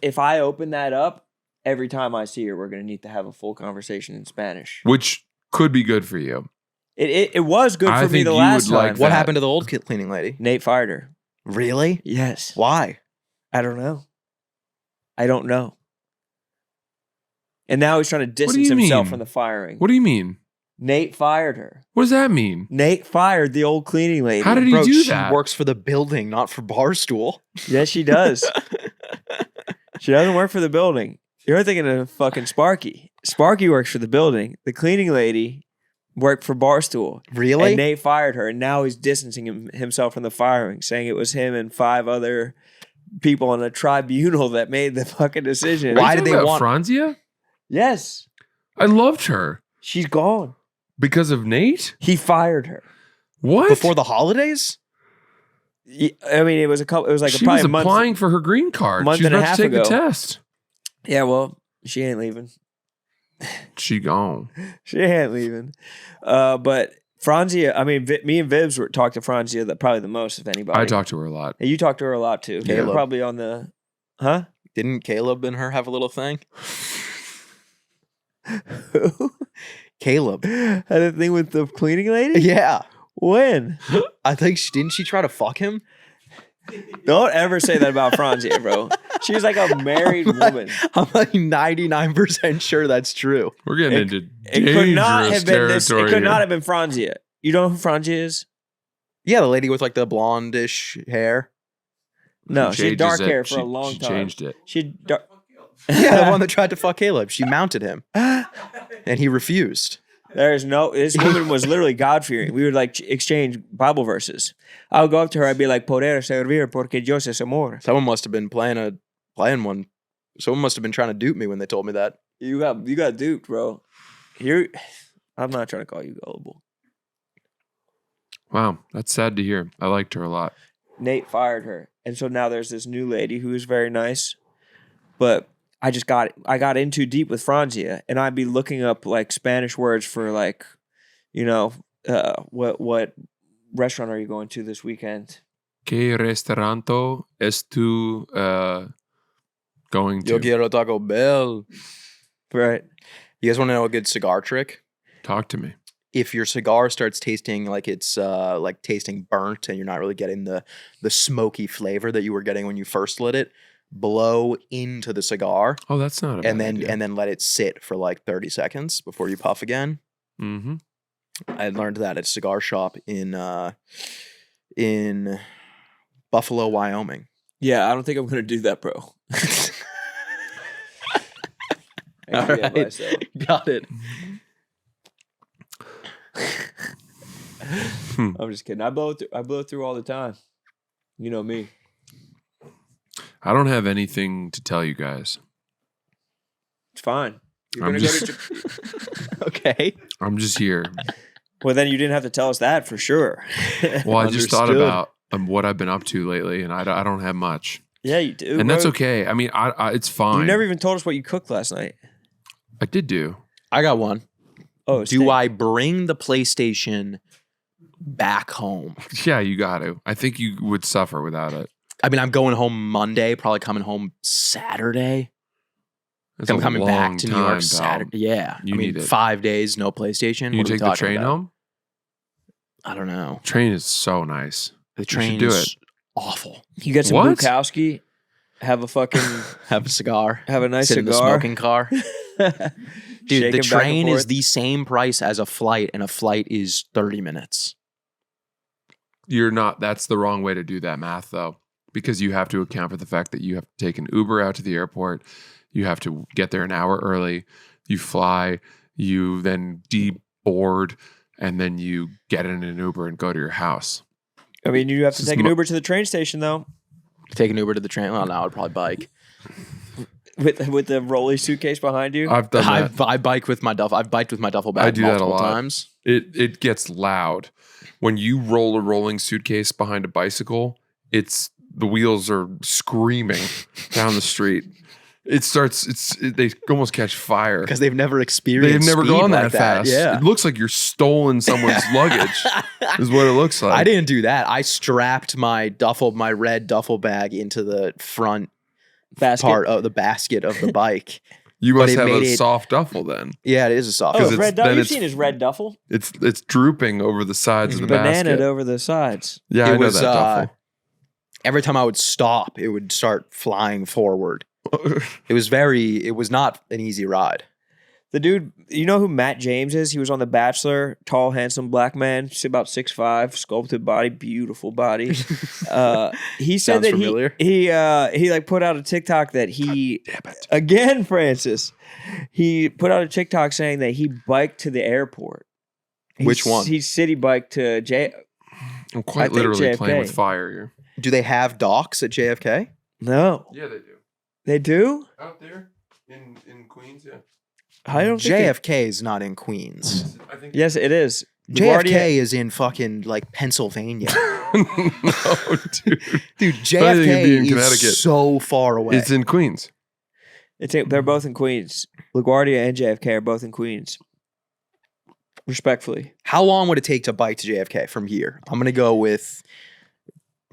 if I open that up, every time I see her, we're going to need to have a full conversation in Spanish. Which could be good for you. It was good I for me think the you last would like time. What that. happened to the old cleaning lady? Nate fired her. Really? Yes. Why? I don't know. And now he's trying to distance you himself mean? from the firing. What do you mean? Nate fired her. What does that mean? Nate fired the old cleaning lady. How did he Bro, do she that? works for the building, not for Barstool. Yes, she does. She doesn't work for the building. You're thinking of fucking Sparky. Sparky works for the building. The cleaning lady worked for Barstool. Really? And Nate fired her, and now he's distancing himself from the firing, saying it was him and 5 other people on a tribunal that made the fucking decision. Why Are you did they talking about want- Franzia? Yes. I loved her She's gone. because of Nate. He fired her. What? Before the holidays? I mean, it was probably she a was month. applying for her green card. month She's and a about half to take ago. the test. Yeah, well, she ain't leaving. She gone. She ain't leaving. But Franzia, I mean, me and Vibs talked to Franzia probably the most of anybody. I talked to her a lot. And you talked to her a lot too. Caleb. You're probably on the, huh? Didn't Caleb and her have a little thing? Caleb. Had a thing with the cleaning lady? Yeah. When? I think didn't she try to fuck him? Don't ever say that about Franzia, bro. She's like a married woman. I'm like 99% sure that's true. We're getting into It could not dangerous have been this. It territory could here. not have been Franzia. You know who Franzia is? Yeah, the lady with like the blondish hair. No, She she had changes dark it. hair for a She- long she time. changed it. She had dark. Yeah, the one that tried to fuck Caleb. She mounted him and he refused. There's no. This woman was literally God fearing. We would like exchange Bible verses. I would go up to her. I'd be like, "Poder servir porque Dios es amor." Someone must have been playing one. Someone must have been trying to dupe me when they told me that. You got duped, bro. I'm not trying to call you gullible. Wow, that's sad to hear. I liked her a lot. Nate fired her, and so now there's this new lady who is very nice, but I got in too deep with Franzia, and I'd be looking up like Spanish words for like, what restaurant are you going to this weekend? ¿Qué restaurante es tú going to? Yo quiero Taco Bell. Right. You guys want to know a good cigar trick? Talk to me. If your cigar starts tasting like it's like tasting burnt and you're not really getting the smoky flavor that you were getting when you first lit it, blow into the cigar. Oh, that's not a bad idea. And then let it sit for like 30 seconds before you puff again. Mm-hmm. I learned that at a cigar shop in Buffalo, Wyoming. Yeah, I don't think I'm gonna do that, bro. All right. Got it. I'm just kidding. I blow it through all the time. You know me. I don't have anything to tell you guys. It's fine. You're I'm gonna just- go to. Okay. I'm just here. Well, then you didn't have to tell us that for sure. Well, I just thought Understood. about what I've been up to lately, and I don't have much. Yeah, you do. And that's bro. okay. I mean, it's fine. You never even told us what you cooked last night. I did do. I got one. Oh, Do I bring the PlayStation back home? Yeah, you got to. I think you would suffer without it. I mean, I'm going home Monday, probably coming home Saturday. It's I'm a coming long back to New time, York pal. Saturday. Yeah. You I mean, need it. 5 days, no PlayStation. You What are we take the talking train about? home? I don't know. Train is so nice. The should train do is it. awful. You get some What? Bukowski, have a fucking, Have a cigar. have a nice Sit in the cigar. smoking car. Dude, Shaking the back and train is forth. the same price as a flight, and a flight is 30 minutes. You're not. That's the wrong way to do that math, though, because you have to account for the fact that you have to take an Uber out to the airport. You have to get there an hour early. You fly. You then deboard, and then you get in an Uber and go to your house. I mean, you have to This is take an mo- Uber to the train station though, Take an Uber to the train. Well, no, I would probably bike. with the rolly suitcase behind you. I've done that. I bike with my duffel. I've biked with my duffel bag I do that a multiple lot. times. It gets loud when you roll a rolling suitcase behind a bicycle. The wheels are screaming down the street. They almost catch fire. Because they've never experienced. They've never speed gone like that fast. Yeah. It looks like you're stoling someone's luggage. Is what it looks like. I didn't do that. I strapped my red duffel bag into the front Basket. part of the basket of the bike. You but must it have made a it- soft duffel then. Yeah, it is a soft. Oh, 'Cause it's it's- red duffel. then You've it's- seen his red duffel. It's drooping over the sides It's of the bananaed basket. over the sides. Yeah, I It know was, that duffel. Every time I would stop, it would start flying forward. It was not an easy ride. The dude, you know who Matt James is? He was on The Bachelor. Tall, handsome black man. He's about 6'5", sculpted body, beautiful body. He said Sounds that familiar. he like put out a TikTok that he again, Francis. He put out a TikTok saying that he biked to the airport. Which one? He city biked to I'm I quite think literally playing JFK. with fire here. Do they have docks at JFK? No, Yeah, they do. they do. Out there in Queens, yeah. I don't think. JFK is not in Queens. I think. Yes, it is. JFK is in fucking like Pennsylvania. no, dude. Dude, I think it'd be in JFK Connecticut. is so far away. It's in Queens. They're both in Queens. LaGuardia and JFK are both in Queens. Respectfully. How long would it take to bike to JFK from here? I'm going to go with,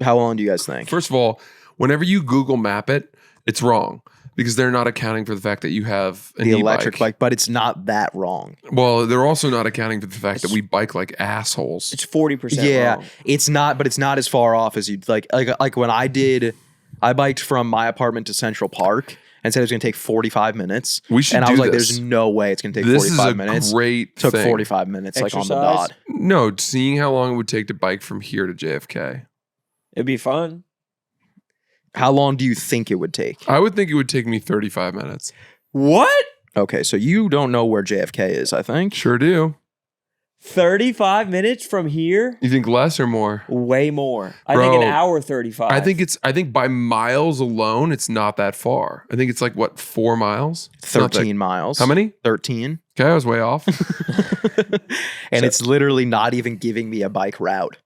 how long do you guys think? First of all, whenever you Google map it, it's wrong because they're not accounting for the fact that you have an The e-bike. electric bike, but it's not that wrong. Well, they're also not accounting for the fact that we bike like assholes. It's 40% Yeah, wrong. it's not, but it's not as far off as you'd like when I biked from my apartment to Central Park and said it was going to take 45 minutes. We should And I do was like, this. there's no way it's going to take This is 45 a minutes. great Took thing. 45 minutes, like on the Exercise? dot. No, seeing how long it would take to bike from here to JFK. It'd be fun. How long do you think it would take? I would think it would take me 35 minutes. What? Okay, so you don't know where JFK is, I think. Sure do. 35 minutes from here? You think less or more? Way more. I Bro, think an hour 35. I think by miles alone, it's not that far. I think it's like what, 4 miles? It's not that- 13 miles. How many? 13. Okay, I was way off. And it's literally not even giving me a bike route.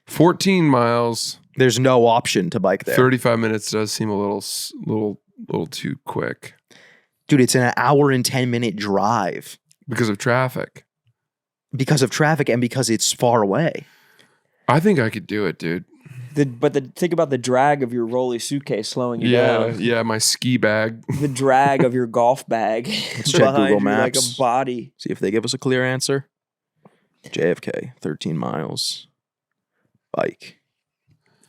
14 miles. There's no option to bike there. 35 minutes does seem a little too quick Dude, it's an hour and 10-minute drive because of traffic. because of traffic and because it's far away. I think I could do it, dude. Think about the drag of your rolly suitcase slowing you down. Yeah, my ski bag. The drag of your golf bag. Let's check Google you Maps. like a body. See if they give us a clear answer. JFK, 13 miles. Bike.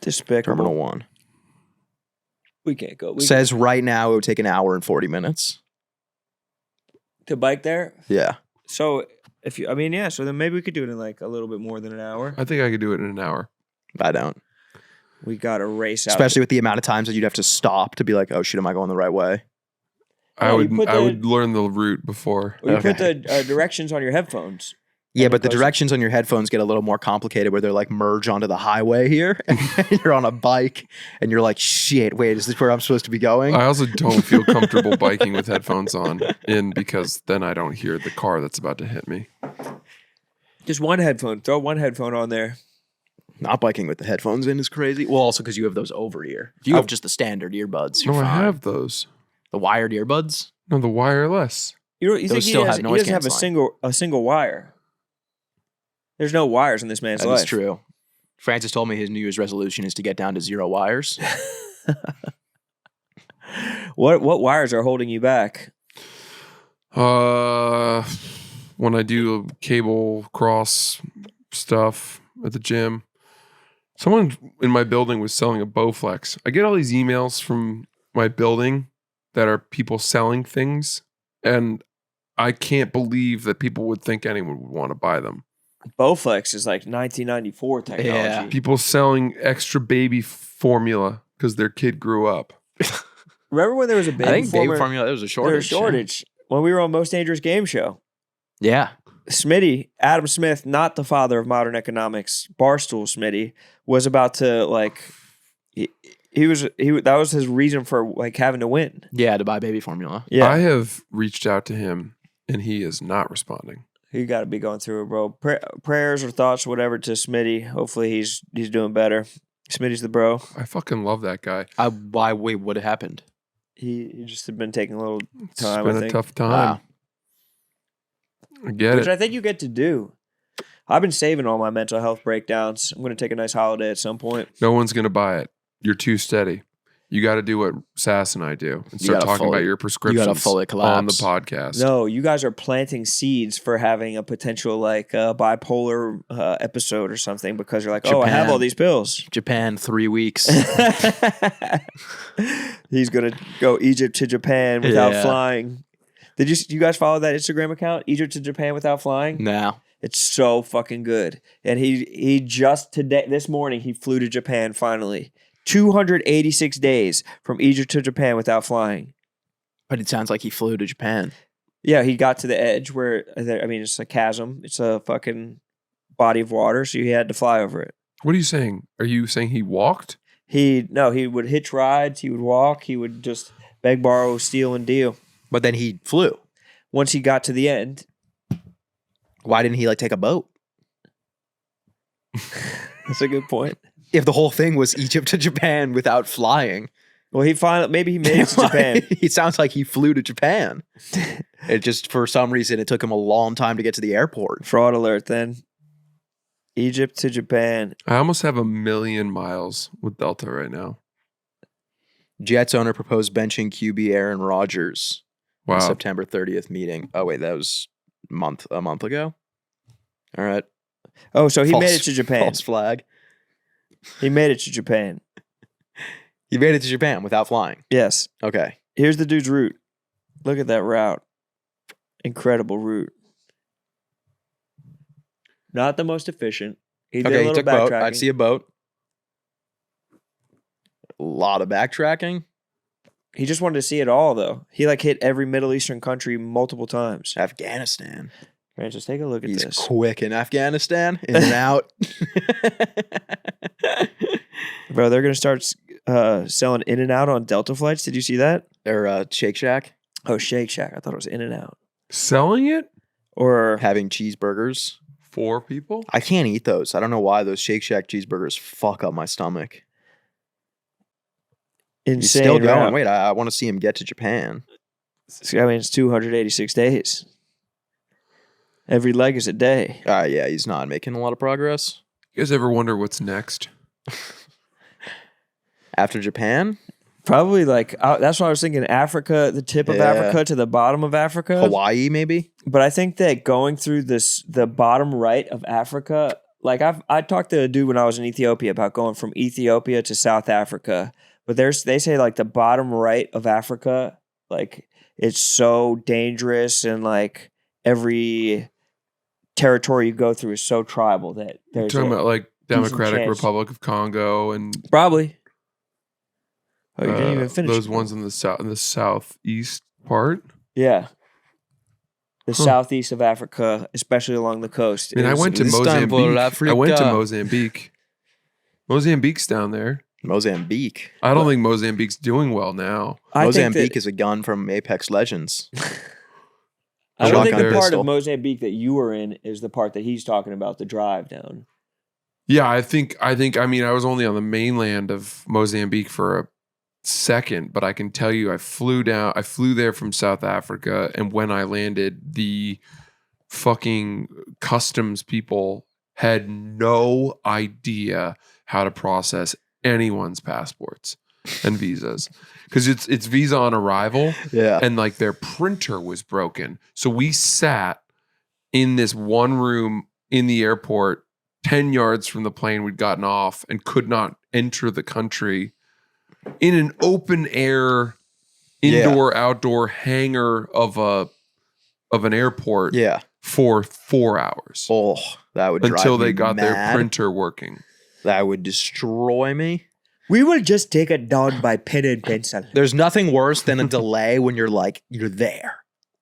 Despicable. Terminal 1. We can't go. Says right now it would take an hour and 40 minutes. To bike there? Yeah. So so then maybe we could do it in like a little bit more than an hour. I think I could do it in an hour. I don't. We got to race out. Especially with the amount of times that you'd have to stop to be like, oh shit, am I going the right way? I would learn the route before. Or you put the directions on your headphones. Yeah, but the directions on your headphones get a little more complicated where they're like merge onto the highway here and you're on a bike and you're like, shit, wait, is this where I'm supposed to be going? I also don't feel comfortable biking with headphones on because then I don't hear the car that's about to hit me. Just one headphone. Throw one headphone on there. Not biking with the headphones in is crazy. Well, also because you have those over ear. If you have just the standard earbuds, you're No, I fine. have those. The wired earbuds? No, the wireless. You Those think still have he noise doesn't have a single wire? There's no wires in this man's That life. is true. Francis told me his New Year's resolution is to get down to 0 wires. What wires are holding you back? When I do cable cross stuff at the gym, someone in my building was selling a Bowflex. I get all these emails from my building that are people selling things, and I can't believe that people would think anyone would want to buy them. Bowflex is like 1994 technology. Yeah. People selling extra baby formula because their kid grew up. Remember when there was a baby I think baby formula? formula, there was a There was shortage. a shortage. When we were on Most Dangerous Game Show. Yeah. Smitty, Adam Smith, not the father of modern economics, Barstool Smitty, was about to that was his reason for like having to win. Yeah, to buy baby formula. Yeah. I have reached out to him, and he is not responding. You got to be going through it, bro. Prayers or thoughts, whatever, to Smitty. Hopefully he's doing better. Smitty's the bro. I fucking love that guy. Wait, what happened? He just had been taking a little It's time. been I a think. tough time. Wow. I get Which it. I think you get to do. I've been saving all my mental health breakdowns. I'm going to take a nice holiday at some point. No one's going to buy it. You're too steady. You got to do what Sass and I do and start gotta talking fully- about your prescriptions fully on the collapse. podcast. No, you guys are planting seeds for having a potential like bipolar episode or something because you're like, oh, I have Japan. all these pills. Japan, 3 weeks. He's gonna go Egypt to Japan without Yeah. flying. Did you guys follow that Instagram account? Egypt to Japan without flying? No. It's so fucking good. And he just this morning he flew to Japan finally. 286 days from Egypt to Japan without flying. But it sounds like he flew to Japan. Yeah, he got to the edge where it's a chasm. It's a fucking body of water, so he had to fly over it. What are you saying? Are you saying he walked? He would hitch rides, he would walk, he would just beg, borrow, steal, and deal. But then he flew. Once he got to the end, Why didn't he take a boat? that's a good point. If the whole thing was Egypt to Japan without flying. Well, maybe he made it to Japan. It sounds like he flew to Japan. It just, for some reason, it took him a long time to get to the airport. Fraud alert then. Egypt to Japan. I almost have 1 million miles with Delta right now. Jets owner proposed benching QB Aaron Rodgers in Wow. September 30th meeting. Oh, wait, that was a month ago? All right. Oh, so he made it to Japan. False flag. He made it to Japan. He made it to Japan without flying. Yes. Okay. Here's the dude's route. Look at that route. Incredible route. Not the most efficient. He did a Okay, he little took boat. backtracking. I see a boat. A lot of backtracking. He just wanted to see it all, though. He hit every Middle Eastern country multiple times. Afghanistan. Francis, take a look at He's this. quick in Afghanistan, in and out. Bro, they're going to start selling In-N-Out on Delta flights. Did you see that? Or Shake Shack, Oh, Shake Shack. I thought it was In-N-Out. Selling it Or having cheeseburgers. for people? I can't eat those. I don't know why those Shake Shack cheeseburgers fuck up my stomach. insane. He's still going. route. Wait, I want to see him get to Japan. I mean, it's 286 days. Every leg is a day. Yeah, he's not making a lot of progress. You guys ever wonder what's next? After Japan? Probably like, that's what I was thinking. Africa, the tip of Yeah. Africa to the bottom of Africa. Hawaii, maybe? But I think that going through the bottom right of Africa, like I talked to a dude when I was in Ethiopia about going from Ethiopia to South Africa. But they say like the bottom right of Africa, like it's so dangerous and like every territory you go through is so tribal that You're there's talking about like Democratic chance. Republic of Congo and probably. Oh, you didn't even finish those it. ones in the southeast part. Yeah. The Huh. southeast of Africa, especially along the coast. I mean, I is- went to This time for Mozambique. I went to Africa. Mozambique. Mozambique's down there. Mozambique. I don't think Mozambique's doing well now. I think Mozambique that- is a gun from Apex Legends. I don't think the Shotgun part pistol. of Mozambique that you were in is the part that he's talking about, the drive down. Yeah, I think. I mean, I was only on the mainland of Mozambique for a second, but I can tell you, I flew there from South Africa, and when I landed, the fucking customs people had no idea how to process anyone's passports and visas because it's visa on arrival. Yeah. And like their printer was broken. So we sat in this one room in the airport, 10 yards from the plane we'd gotten off, and could not enter the country in an open air, indoor, outdoor hangar of an airport Yeah. for 4 hours Oh, that would drive until me they got their mad. printer working. That would destroy me. We will just take it down by pen and pencil. There's nothing worse than a delay when you're there.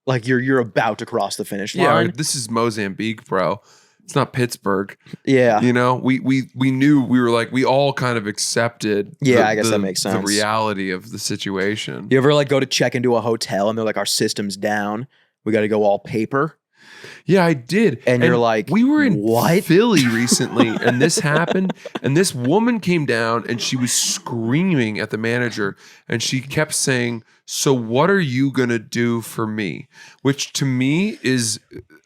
Like you're about to cross the finish Yeah, line. this is Mozambique, bro. It's not Pittsburgh. Yeah. You know, we knew, we were like, we all kind of accepted. Yeah, I guess that makes The sense. reality of the situation. You ever like go to check into a hotel and they're like, our system's down. We got to go all paper. Yeah, I did. And you're like, we were in what? Philly recently, and this happened. And this woman came down and she was screaming at the manager, and she kept saying, "So what are you gonna do for me?" Which to me is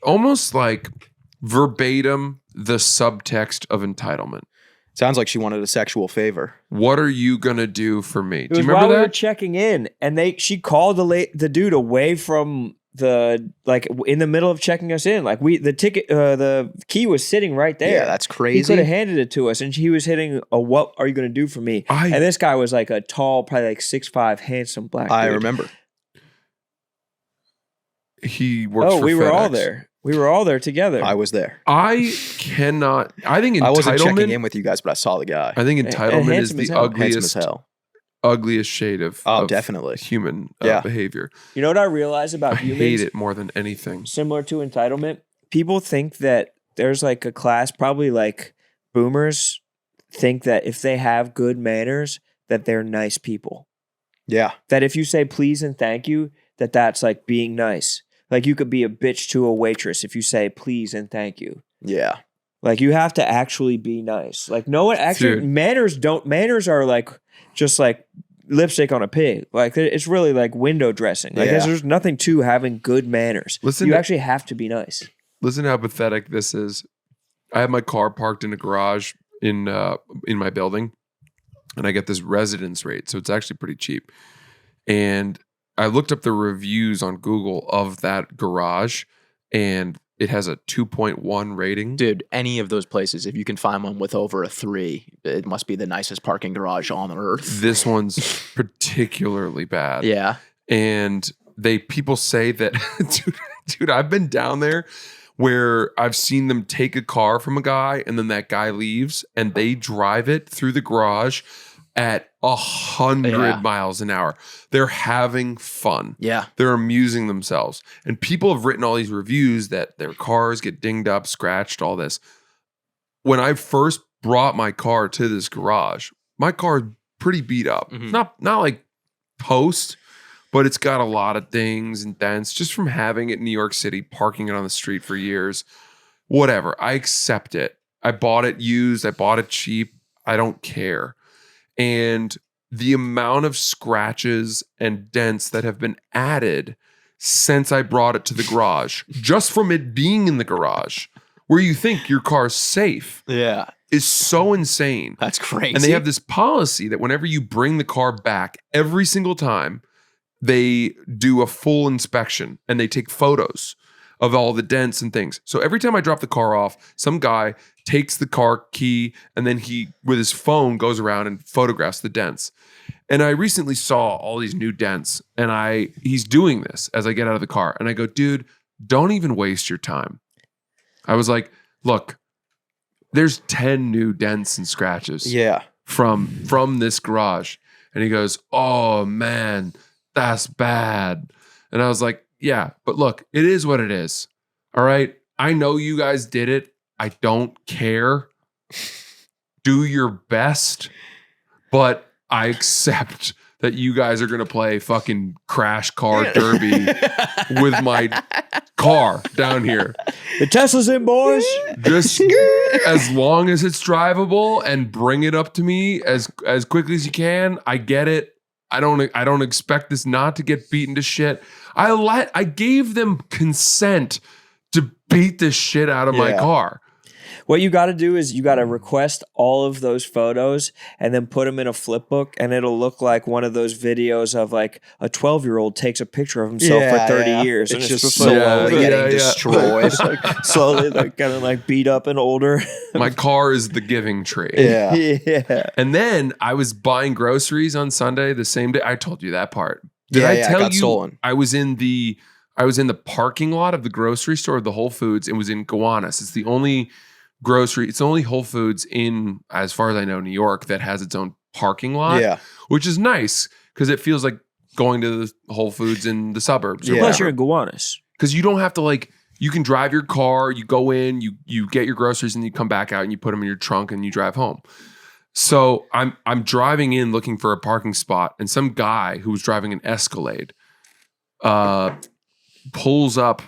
almost like verbatim the subtext of entitlement. Sounds like she wanted a sexual favor. What are you gonna do for me? It Do was you while remember we were that? checking in, and she called the dude away from the, like, in the middle of checking us in. Like, the key was sitting right there. Yeah, that's He crazy. could have handed it to us, and he was hitting a "What are you going to do for me?" And this guy was like a tall, probably like 6'5", handsome black dude. I remember. He works for we were all FedEx. there. We were all there together. I was there. I cannot. I think entitlement. I wasn't checking in with you guys, but I saw the guy. I think And entitlement is handsome as the hell. Handsome as hell. ugliest shade of, Oh, of definitely. human Yeah. behavior. You know what I realized I about humans? hate it more than anything. Similar to entitlement, people think that there's like a class, probably like boomers, think that if they have good manners, that they're nice people. Yeah. That if you say please and thank you, that's like being nice. Like you could be a bitch to a waitress if you say please and thank you. Yeah. Like you have to actually be nice. Like no one actually Dude. manners are like just like lipstick on a pig. Like it's really like window dressing. Like Yeah. there's nothing to having good manners. Listen You to- actually have to be nice. Listen to how pathetic this is. I have my car parked in a garage in my building, and I get this residence rate, so it's actually pretty cheap. And I looked up the reviews on Google of that garage, and it has a 2.1 rating. Dude, any of those places, if you can find one with over a 3, it must be the nicest parking garage on earth. This one's particularly bad. Yeah. And people say that, dude, I've been down there where I've seen them take a car from a guy, and then that guy leaves and they drive it through the garage at 100 Yeah. miles an hour. They're having fun. Yeah. They're amusing themselves. And people have written all these reviews that their cars get dinged up, scratched, all this. When I first brought my car to this garage, my car is pretty beat up. Mhm. Not like toast, but it's got a lot of dings and dents just from having it in New York City, parking it on the street for years. Whatever. I accept it. I bought it used. I bought it cheap. I don't care. And the amount of scratches and dents that have been added since I brought it to the garage, just from it being in the garage, where you think your car's safe, Yeah. is so insane. That's crazy. And they have this policy that whenever you bring the car back, every single time, they do a full inspection and they take photos of all the dents and things. So every time I drop the car off, some guy takes the car key and then he, with his phone, goes around and photographs the dents. And I recently saw all these new dents and he's doing this as I get out of the car. And I go, dude, don't even waste your time. I was like, look, there's 10 new dents and scratches Yeah. from this garage. And he goes, oh man, that's bad. And I was like, yeah, but look, it is what it is. All right. I know you guys did it. I don't care. Do your best. But I accept that you guys are going to play fucking crash car derby with my car down here. The Tesla's in, boys. Just as long as it's drivable and bring it up to me as quickly as you can. I get it. I don't expect this not to get beaten to shit. I gave them consent to beat the shit out of my car. What you got to do is you got to request all of those photos and then put them in a flip book, and it'll look like one of those videos of like a 12-year-old takes a picture of himself for 30 years. It's and just like- slowly getting destroyed. It's like slowly like kind of like beat up and older. My car is the giving tree. Yeah. Yeah. And then I was buying groceries on Sunday the same day. I told you that part. Did I it tell got you stolen. I was in the parking lot of the grocery store, the Whole Foods, and was in Gowanus. It's the only Whole Foods in, as far as I know, New York that has its own parking lot. Yeah. Which is nice because it feels like going to the Whole Foods in the suburbs. Yeah. Plus you're in Gowanus. Because you don't have to you can drive your car, you go in, you get your groceries, and you come back out and you put them in your trunk and you drive home. So I'm driving in looking for a parking spot, and some guy who was driving an Escalade pulls up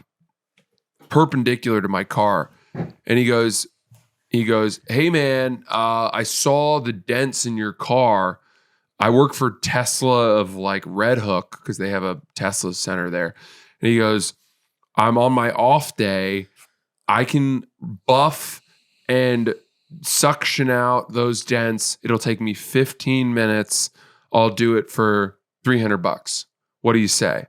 perpendicular to my car, and he goes, hey man, I saw the dents in your car. I work for Tesla of Red Hook because they have a Tesla center there. And he goes, I'm on my off day. I can buff and suction out those dents. It'll take me 15 minutes. I'll do it for $300. What do you say?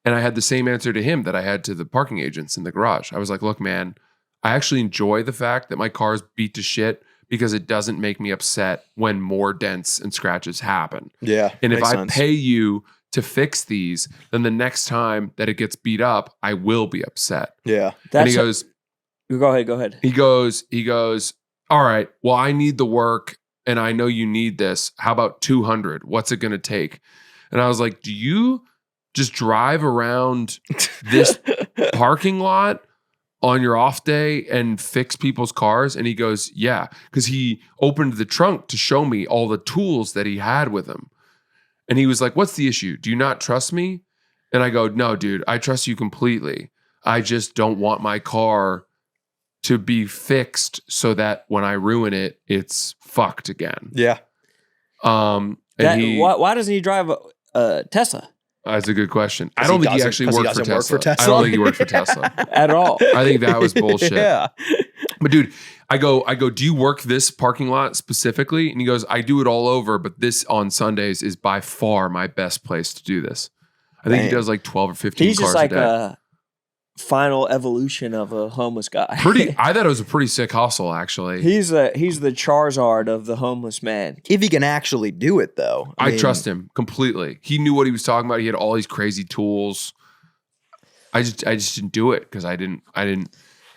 And I had the same answer to him that I had to the parking agents in the garage. I was like, look, man, I actually enjoy the fact that my car's beat to shit because it doesn't make me upset when more dents and scratches happen. Yeah. And if makes I sense. pay you to fix these, then the next time that it gets beat up, I will be upset. Yeah. And he goes, Go ahead. He goes, all right, well, I need the work and I know you need this. How about 200? What's it going to take? And I was like, do you just drive around this parking lot on your off day and fix people's cars? And he goes, yeah, because he opened the trunk to show me all the tools that he had with him. And he was like, what's the issue? Do you not trust me? And I go, no, dude, I trust you completely. I just don't want my car to be fixed so that when I ruin it, it's fucked again. Yeah. And Why doesn't he drive a Tesla that's a good question. I 'Cause don't he think he doesn't- actually 'cause he worked for doesn't work Tesla. for Tesla. I don't think he worked for Tesla. at all? I think that was bullshit. Yeah. But dude, I go, do you work this parking lot specifically? And he goes, I do it all over, but this on Sundays is by far my best place to do this. I think he Dang. does 12 or 15 He's cars just like a day. a final evolution of a homeless guy. I thought it was a pretty sick hustle, actually. He's the Charizard of the homeless man. If he can actually do it, though. I mean, trust him completely. He knew what he was talking about. He had all these crazy tools. I just didn't do it because I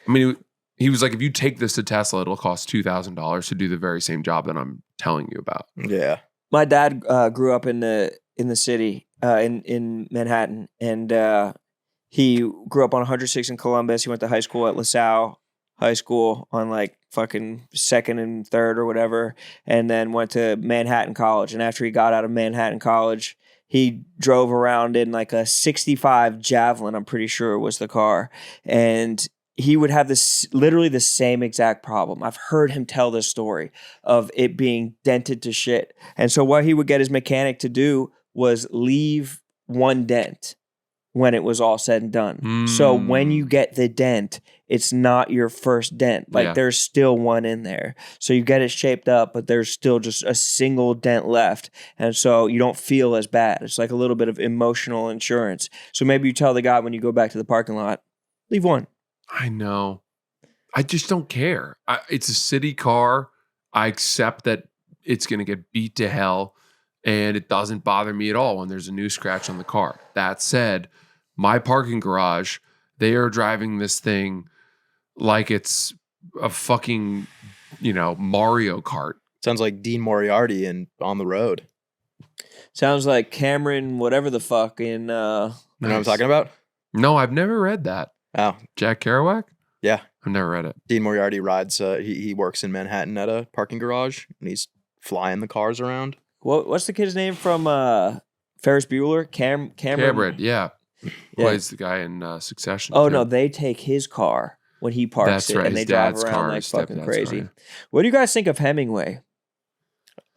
mean, He was like, if you take this to Tesla, it'll cost $2,000 to do the very same job that I'm telling you about. Yeah. My dad grew up in the city in Manhattan, and he grew up on 106 in Columbus. He went to high school at LaSalle High School on like fucking second and third or whatever, and then went to Manhattan College. And after he got out of Manhattan College, he drove around in like a 65 Javelin, I'm pretty sure was the car. And he would have this literally the same exact problem. I've heard him tell this story of it being dented to shit. And so what he would get his mechanic to do was leave one dent when it was all said and done. So when you get the dent, it's not your first dent. Like there's still one in there. So you get it shaped up, but there's still just a single dent left. And so you don't feel as bad. It's like a little bit of emotional insurance. So maybe you tell the guy when you go back to the parking lot, leave one. I know. I just don't care. It's a city car. I accept that it's going to get beat to hell, and it doesn't bother me at all when there's a new scratch on the car. That said, my parking garage, they are driving this thing like it's a fucking, Mario Kart. Sounds like Dean Moriarty in On the Road. Sounds like Cameron, whatever the fuck in... You know what I'm talking about? No, I've never read that. Oh. Jack Kerouac? Yeah. I've never read it. Dean Moriarty rides, he works in Manhattan at a parking garage, and he's flying the cars around. What's the kid's name from Ferris Bueller? Cameron? Yeah. Plays the guy in Succession. Oh, too. no, they take his car when he parks That's it, right. and they His drive dad's around car, like his fucking stepdad's crazy. car. What do you guys think of Hemingway?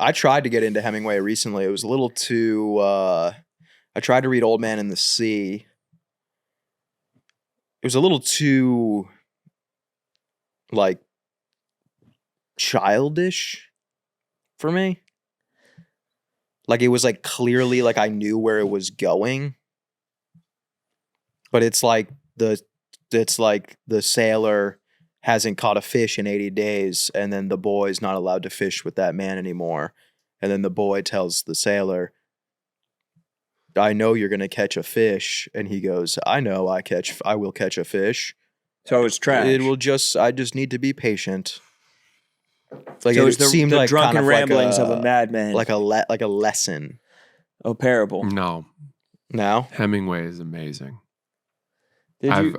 I tried to get into Hemingway recently. It was a little too... I tried to read Old Man and the Sea. It was a little too... like childish for me. Like it was like clearly like I knew where it was going. But it's like the sailor hasn't caught a fish in 80 days, and then the boy's not allowed to fish with that man anymore. And then the boy tells the sailor, I know you're gonna catch a fish, and he goes, I know I will catch a fish. So it's trash. I just need to be patient. Like so it it's seemed the like drunken kind of ramblings like of a madman. like a lesson. A parable. No. Now Hemingway is amazing. Did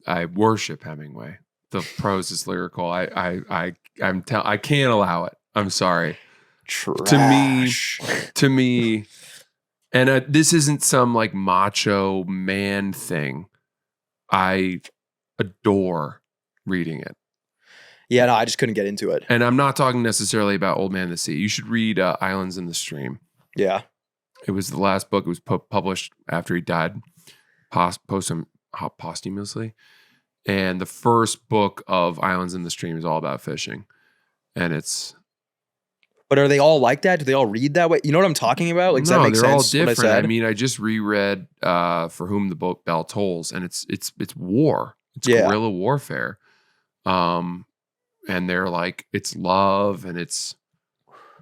I worship Hemingway. The prose is lyrical. I can't allow it. I'm sorry. Trash. To me, and this isn't some like macho man thing. I adore reading it. Yeah, no, I just couldn't get into it. And I'm not talking necessarily about Old Man and the Sea. You should read Islands in the Stream. Yeah. It was the last book. It was published after he died posthumously. And the first book of Islands in the Stream is all about fishing. And it's... But are they all like that? Do they all read that way? You know what I'm talking about? Like, does that make they're sense? all different. I mean, I just reread For Whom the Bell Tolls, and it's war. It's Yeah. guerrilla warfare. And they're like, it's love, and it's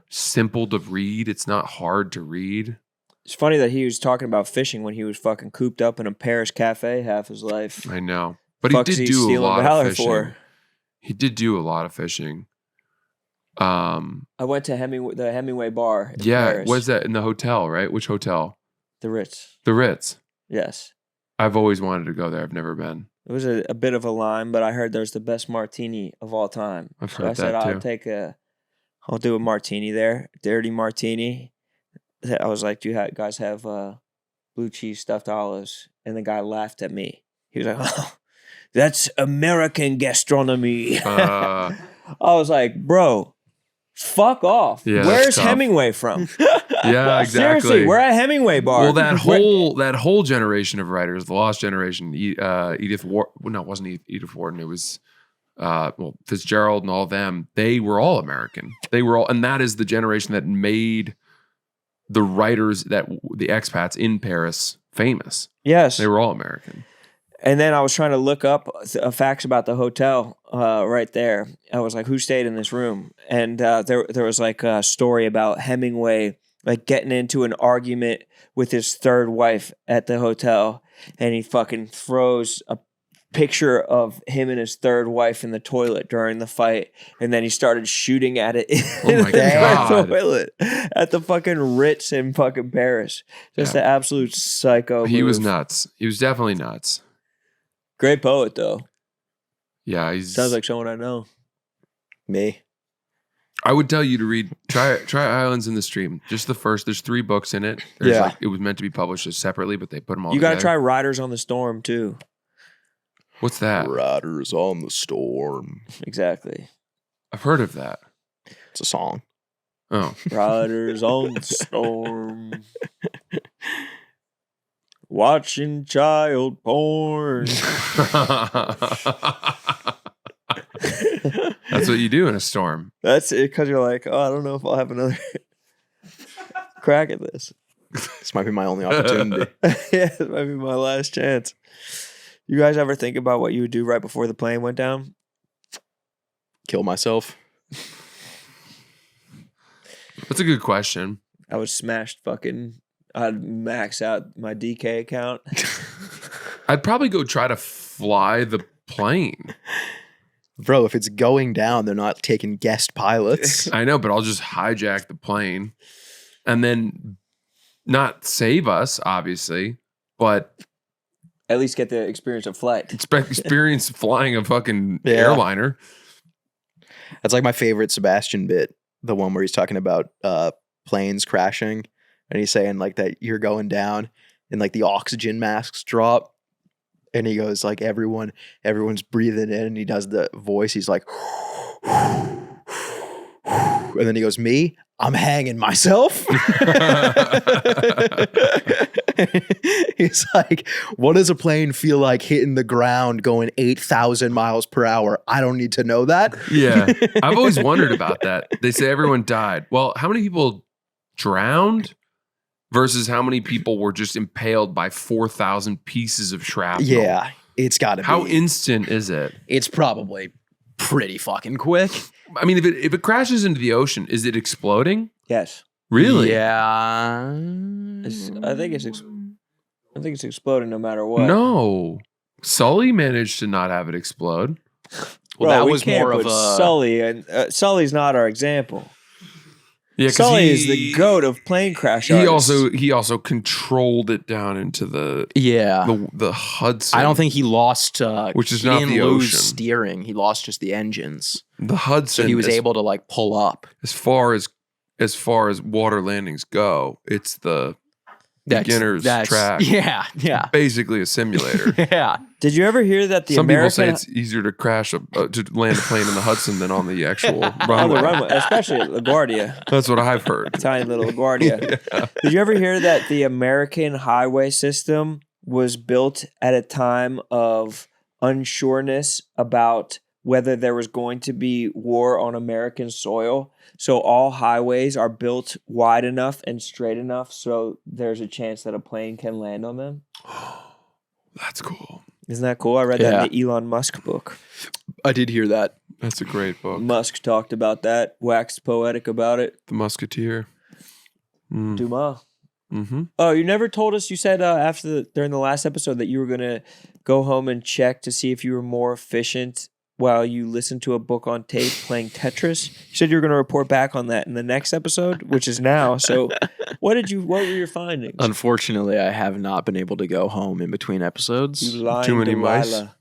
simple to read. It's not hard to read. It's funny that he was talking about fishing when he was fucking cooped up in a Paris cafe half his life. I know. But Fuck's he did he do a stealing lot valor of fishing. for? He did do a lot of fishing. I went to the Hemingway bar in Yeah, Paris. was that in the hotel, right? Which hotel? The Ritz. The Ritz. Yes. I've always wanted to go there. I've never been. It was a bit of a line, but I heard there's the best martini of all time. I've So heard I said, that too. I'll do a martini there, dirty martini. I was like, do you guys have blue cheese stuffed olives? And the guy laughed at me. He was like, oh, that's American gastronomy. I was like, bro, fuck off. Yeah, that's Where's tough. Hemingway from? Yeah, exactly. Seriously, we're at Hemingway bar. Well, that whole generation of writers, the lost generation, Edith Wharton. No, it wasn't Edith Wharton. It was Fitzgerald and all of them. They were all American. They were all, and that is the generation that made the writers the expats in Paris famous. Yes. They were all American. And then I was trying to look up facts about the hotel right there. I was like, who stayed in this room? And there was like a story about Hemingway like getting into an argument with his third wife at the hotel, and he fucking throws a picture of him and his third wife in the toilet during the fight, and then he started shooting at it Oh my in the God. toilet at the fucking Ritz in fucking Paris. Just an absolute psycho. He was move. nuts. He was definitely nuts. Great poet though. Yeah, he's. Sounds like someone I know. Me. I would tell you to read. Try Islands in the Stream. Just the first. There's 3 books in it. Yeah. It was meant to be published as separately, but they put them all. You got to together. try Riders on the Storm too. What's that? Riders on the Storm. Exactly. I've heard of that. It's a song. Oh, Riders on the Storm. Watching child porn. that's what you do in a storm. That's it, because you're like, oh, I don't know if I'll have another crack at this. This might be my only opportunity. Yeah, it might be my last chance. You guys ever think about what you would do right before the plane went down? Kill myself. That's a good question. I would smash I'd max out my DK account. I'd probably go try to fly the plane. Bro, if it's going down, they're not taking guest pilots. I know, but I'll just hijack the plane and then not save us, obviously, but At least get the experience of flight. experience flying a fucking Yeah. airliner. That's like my favorite Sebastian bit, the one where he's talking about planes crashing, and he's saying like that you're going down and like the oxygen masks drop, and he goes like everyone's breathing in, and he does the voice. He's like, and then he goes, me, I'm hanging myself. He's like, what does a plane feel like hitting the ground going 8,000 miles per hour? I don't need to know that. Yeah. I've always wondered about that. They say everyone died. Well, how many people drowned versus how many people were just impaled by 4,000 pieces of shrapnel? Yeah, it's got to be. How instant is it? It's probably pretty fucking quick. I mean, if it crashes into the ocean, is it exploding? Yes. Really? Yeah. I think it's exploding no matter what. No. Sully managed to not have it explode. Well, Bro, that we was can't more of put a Sully, and Sully's not our example. Yeah, 'cause Sully is the goat of plane crash He artists. he also controlled it down into the Hudson. I don't think he lost. Which is he not didn't the lose ocean. steering. He lost just the engines, the Hudson. so he was able to like pull up. as far as water landings go. It's the beginner's track. Yeah, Basically a simulator. yeah. Did you ever hear that the Some people say American it's easier to crash to land a plane in the Hudson than on the actual on the runway. runway, especially at LaGuardia, That's what I've heard. tiny little LaGuardia? Did you ever hear that the American highway system was built at a time of unsureness about whether there was going to be war on American soil? So all highways are built wide enough and straight enough so there's a chance that a plane can land on them. That's cool. Isn't that cool? I read that in the Elon Musk book. I did hear that. That's a great book. Musk talked about that, waxed poetic about it. The Musketeer. Mm. Dumas. Mm-hmm. Oh, you never told us. You said during the last episode that you were gonna go home and check to see if you were more efficient while you listened to a book on tape playing Tetris. You said you were gonna report back on that in the next episode, which is now. So, what were your findings? Unfortunately, I have not been able to go home in between episodes. You lying Too many mice? Delilah.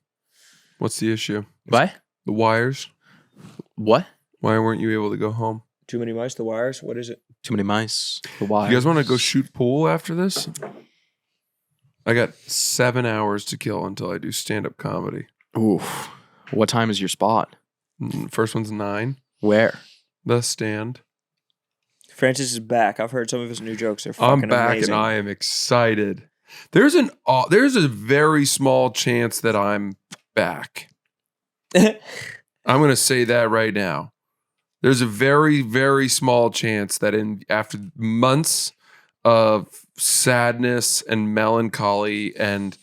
What's the issue? What? The wires. What? Why weren't you able to go home? Too many mice. The wires. What is it? Too many mice. The wires. You guys want to go shoot pool after this? I got 7 hours to kill until I do stand-up comedy. Oof. What time is your spot? First one's 9. Where? The Stand. Francis is back. I've heard some of his new jokes. They're I'm fucking back amazing. and I am excited. There's a very small chance that I'm back. I'm going to say that right now. There's a very, very small chance that after months of sadness and melancholy and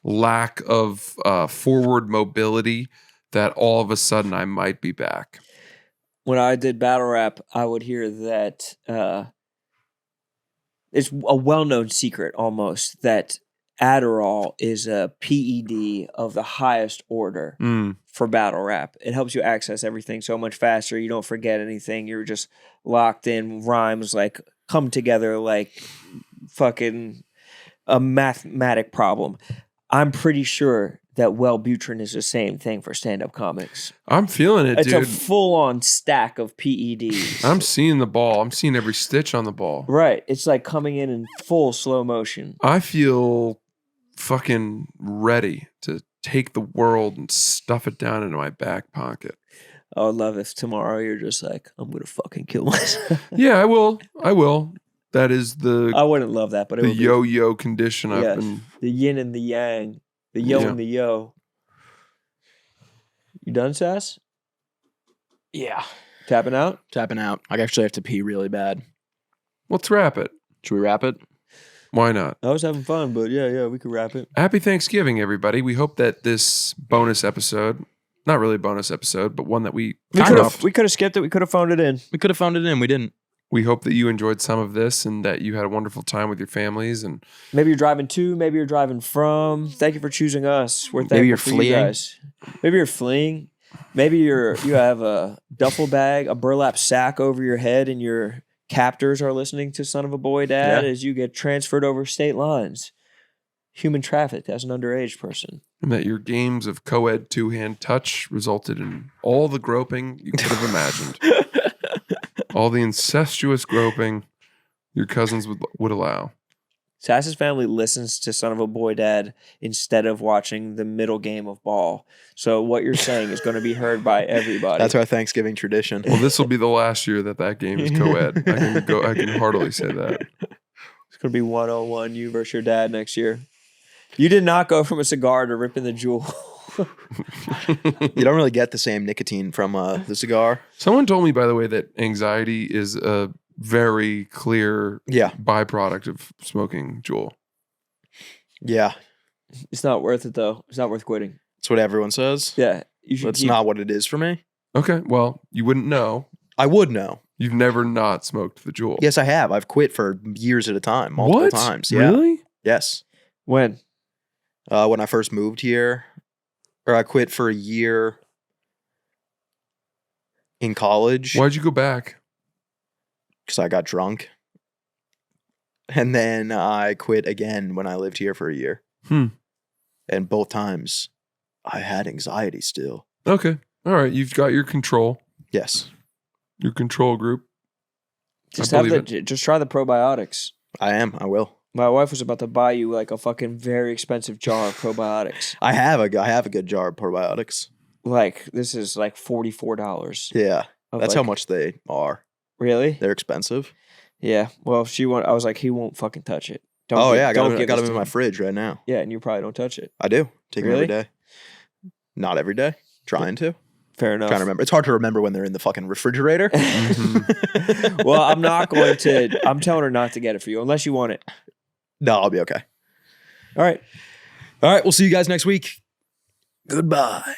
lack of forward mobility, that all of a sudden I might be back. When I did battle rap, I would hear that it's a well-known secret almost that Adderall is a PED of the highest order for battle rap. It helps you access everything so much faster. You don't forget anything. You're just locked in. Rhymes like come together like fucking a mathematic problem. I'm pretty sure that Wellbutrin is the same thing for stand-up comics. I'm feeling it, It's dude. a full-on stack of PEDs. I'm seeing the ball. I'm seeing every stitch on the ball. Right. It's like coming in full slow motion. I feel fucking ready to take the world and stuff it down into my back pocket. I would love if tomorrow you're just like, I'm going to fucking kill myself. Yeah, I will. I will. That is the I wouldn't love that, but it the would be yo-yo condition I've Yes. been. the yin and the yang, the yo Yeah. and the yo. You done, Sass? Yeah. Tapping out? Tapping out. I actually have to pee really bad. Let's wrap it. Should we wrap it? Why not? I was having fun, but yeah, we could wrap it. Happy Thanksgiving, everybody. We hope that this bonus episode, not really a bonus episode, but one that we We Kind could of. have skipped it. We could have phoned it in. We could have found it in. We didn't. we hope that you enjoyed some of this and that you had a wonderful time with your families. And Maybe you're driving to, maybe you're driving from. Thank you for choosing us. We're thankful Maybe you're for you fleeing. guys. Maybe you're fleeing. Maybe you have a duffel bag, a burlap sack over your head, and your captors are listening to Son of a Boy Dad Yeah. as you get transferred over state lines. Human trafficked as an underage person. and that your games of co-ed two-hand touch resulted in all the groping you could have imagined. All the incestuous groping your cousins would allow. Sass's family listens to Son of a Boy Dad instead of watching the middle game of ball. So what you're saying is going to be heard by everybody. That's our Thanksgiving tradition. Well, this will be the last year that game is co-ed. I can heartily say that. It's going to be 101, you versus your dad next year. You did not go from a cigar to ripping the jewel. You don't really get the same nicotine from the cigar. Someone told me, by the way, that anxiety is a very clear Yeah. byproduct of smoking Juul. Yeah. It's not worth it, though. It's not worth quitting. That's what everyone says. Yeah. You should That's keep- not what it is for me. Okay, well, you wouldn't know. I would know. You've never not smoked the Juul. Yes, I have. I've quit for years at a time, multiple times. Yeah. Really? Yes. When? When I first moved here, or I quit for a year in college Why'd you go back? because I got drunk. And then I quit again when I lived here for a year. And both times I had anxiety still. Okay. All right. You've got your control group. Just I believe just try the probiotics. I will. My wife was about to buy you like a fucking very expensive jar of probiotics. I have a good jar of probiotics. Like this is like $44. Yeah. of, That's like- how much they are. Really? They're expensive. Yeah. Well, I was like, he won't fucking touch it. I got don't them give this in to my him. fridge right now. Yeah, and you probably don't touch it. I do. Take them every Really? day. Not every day. Trying to. Fair enough. Trying to remember. It's hard to remember when they're in the fucking refrigerator. Well, I'm not going to. I'm telling her not to get it for you unless you want it. No, I'll be okay. All right. All right. We'll see you guys next week. Goodbye.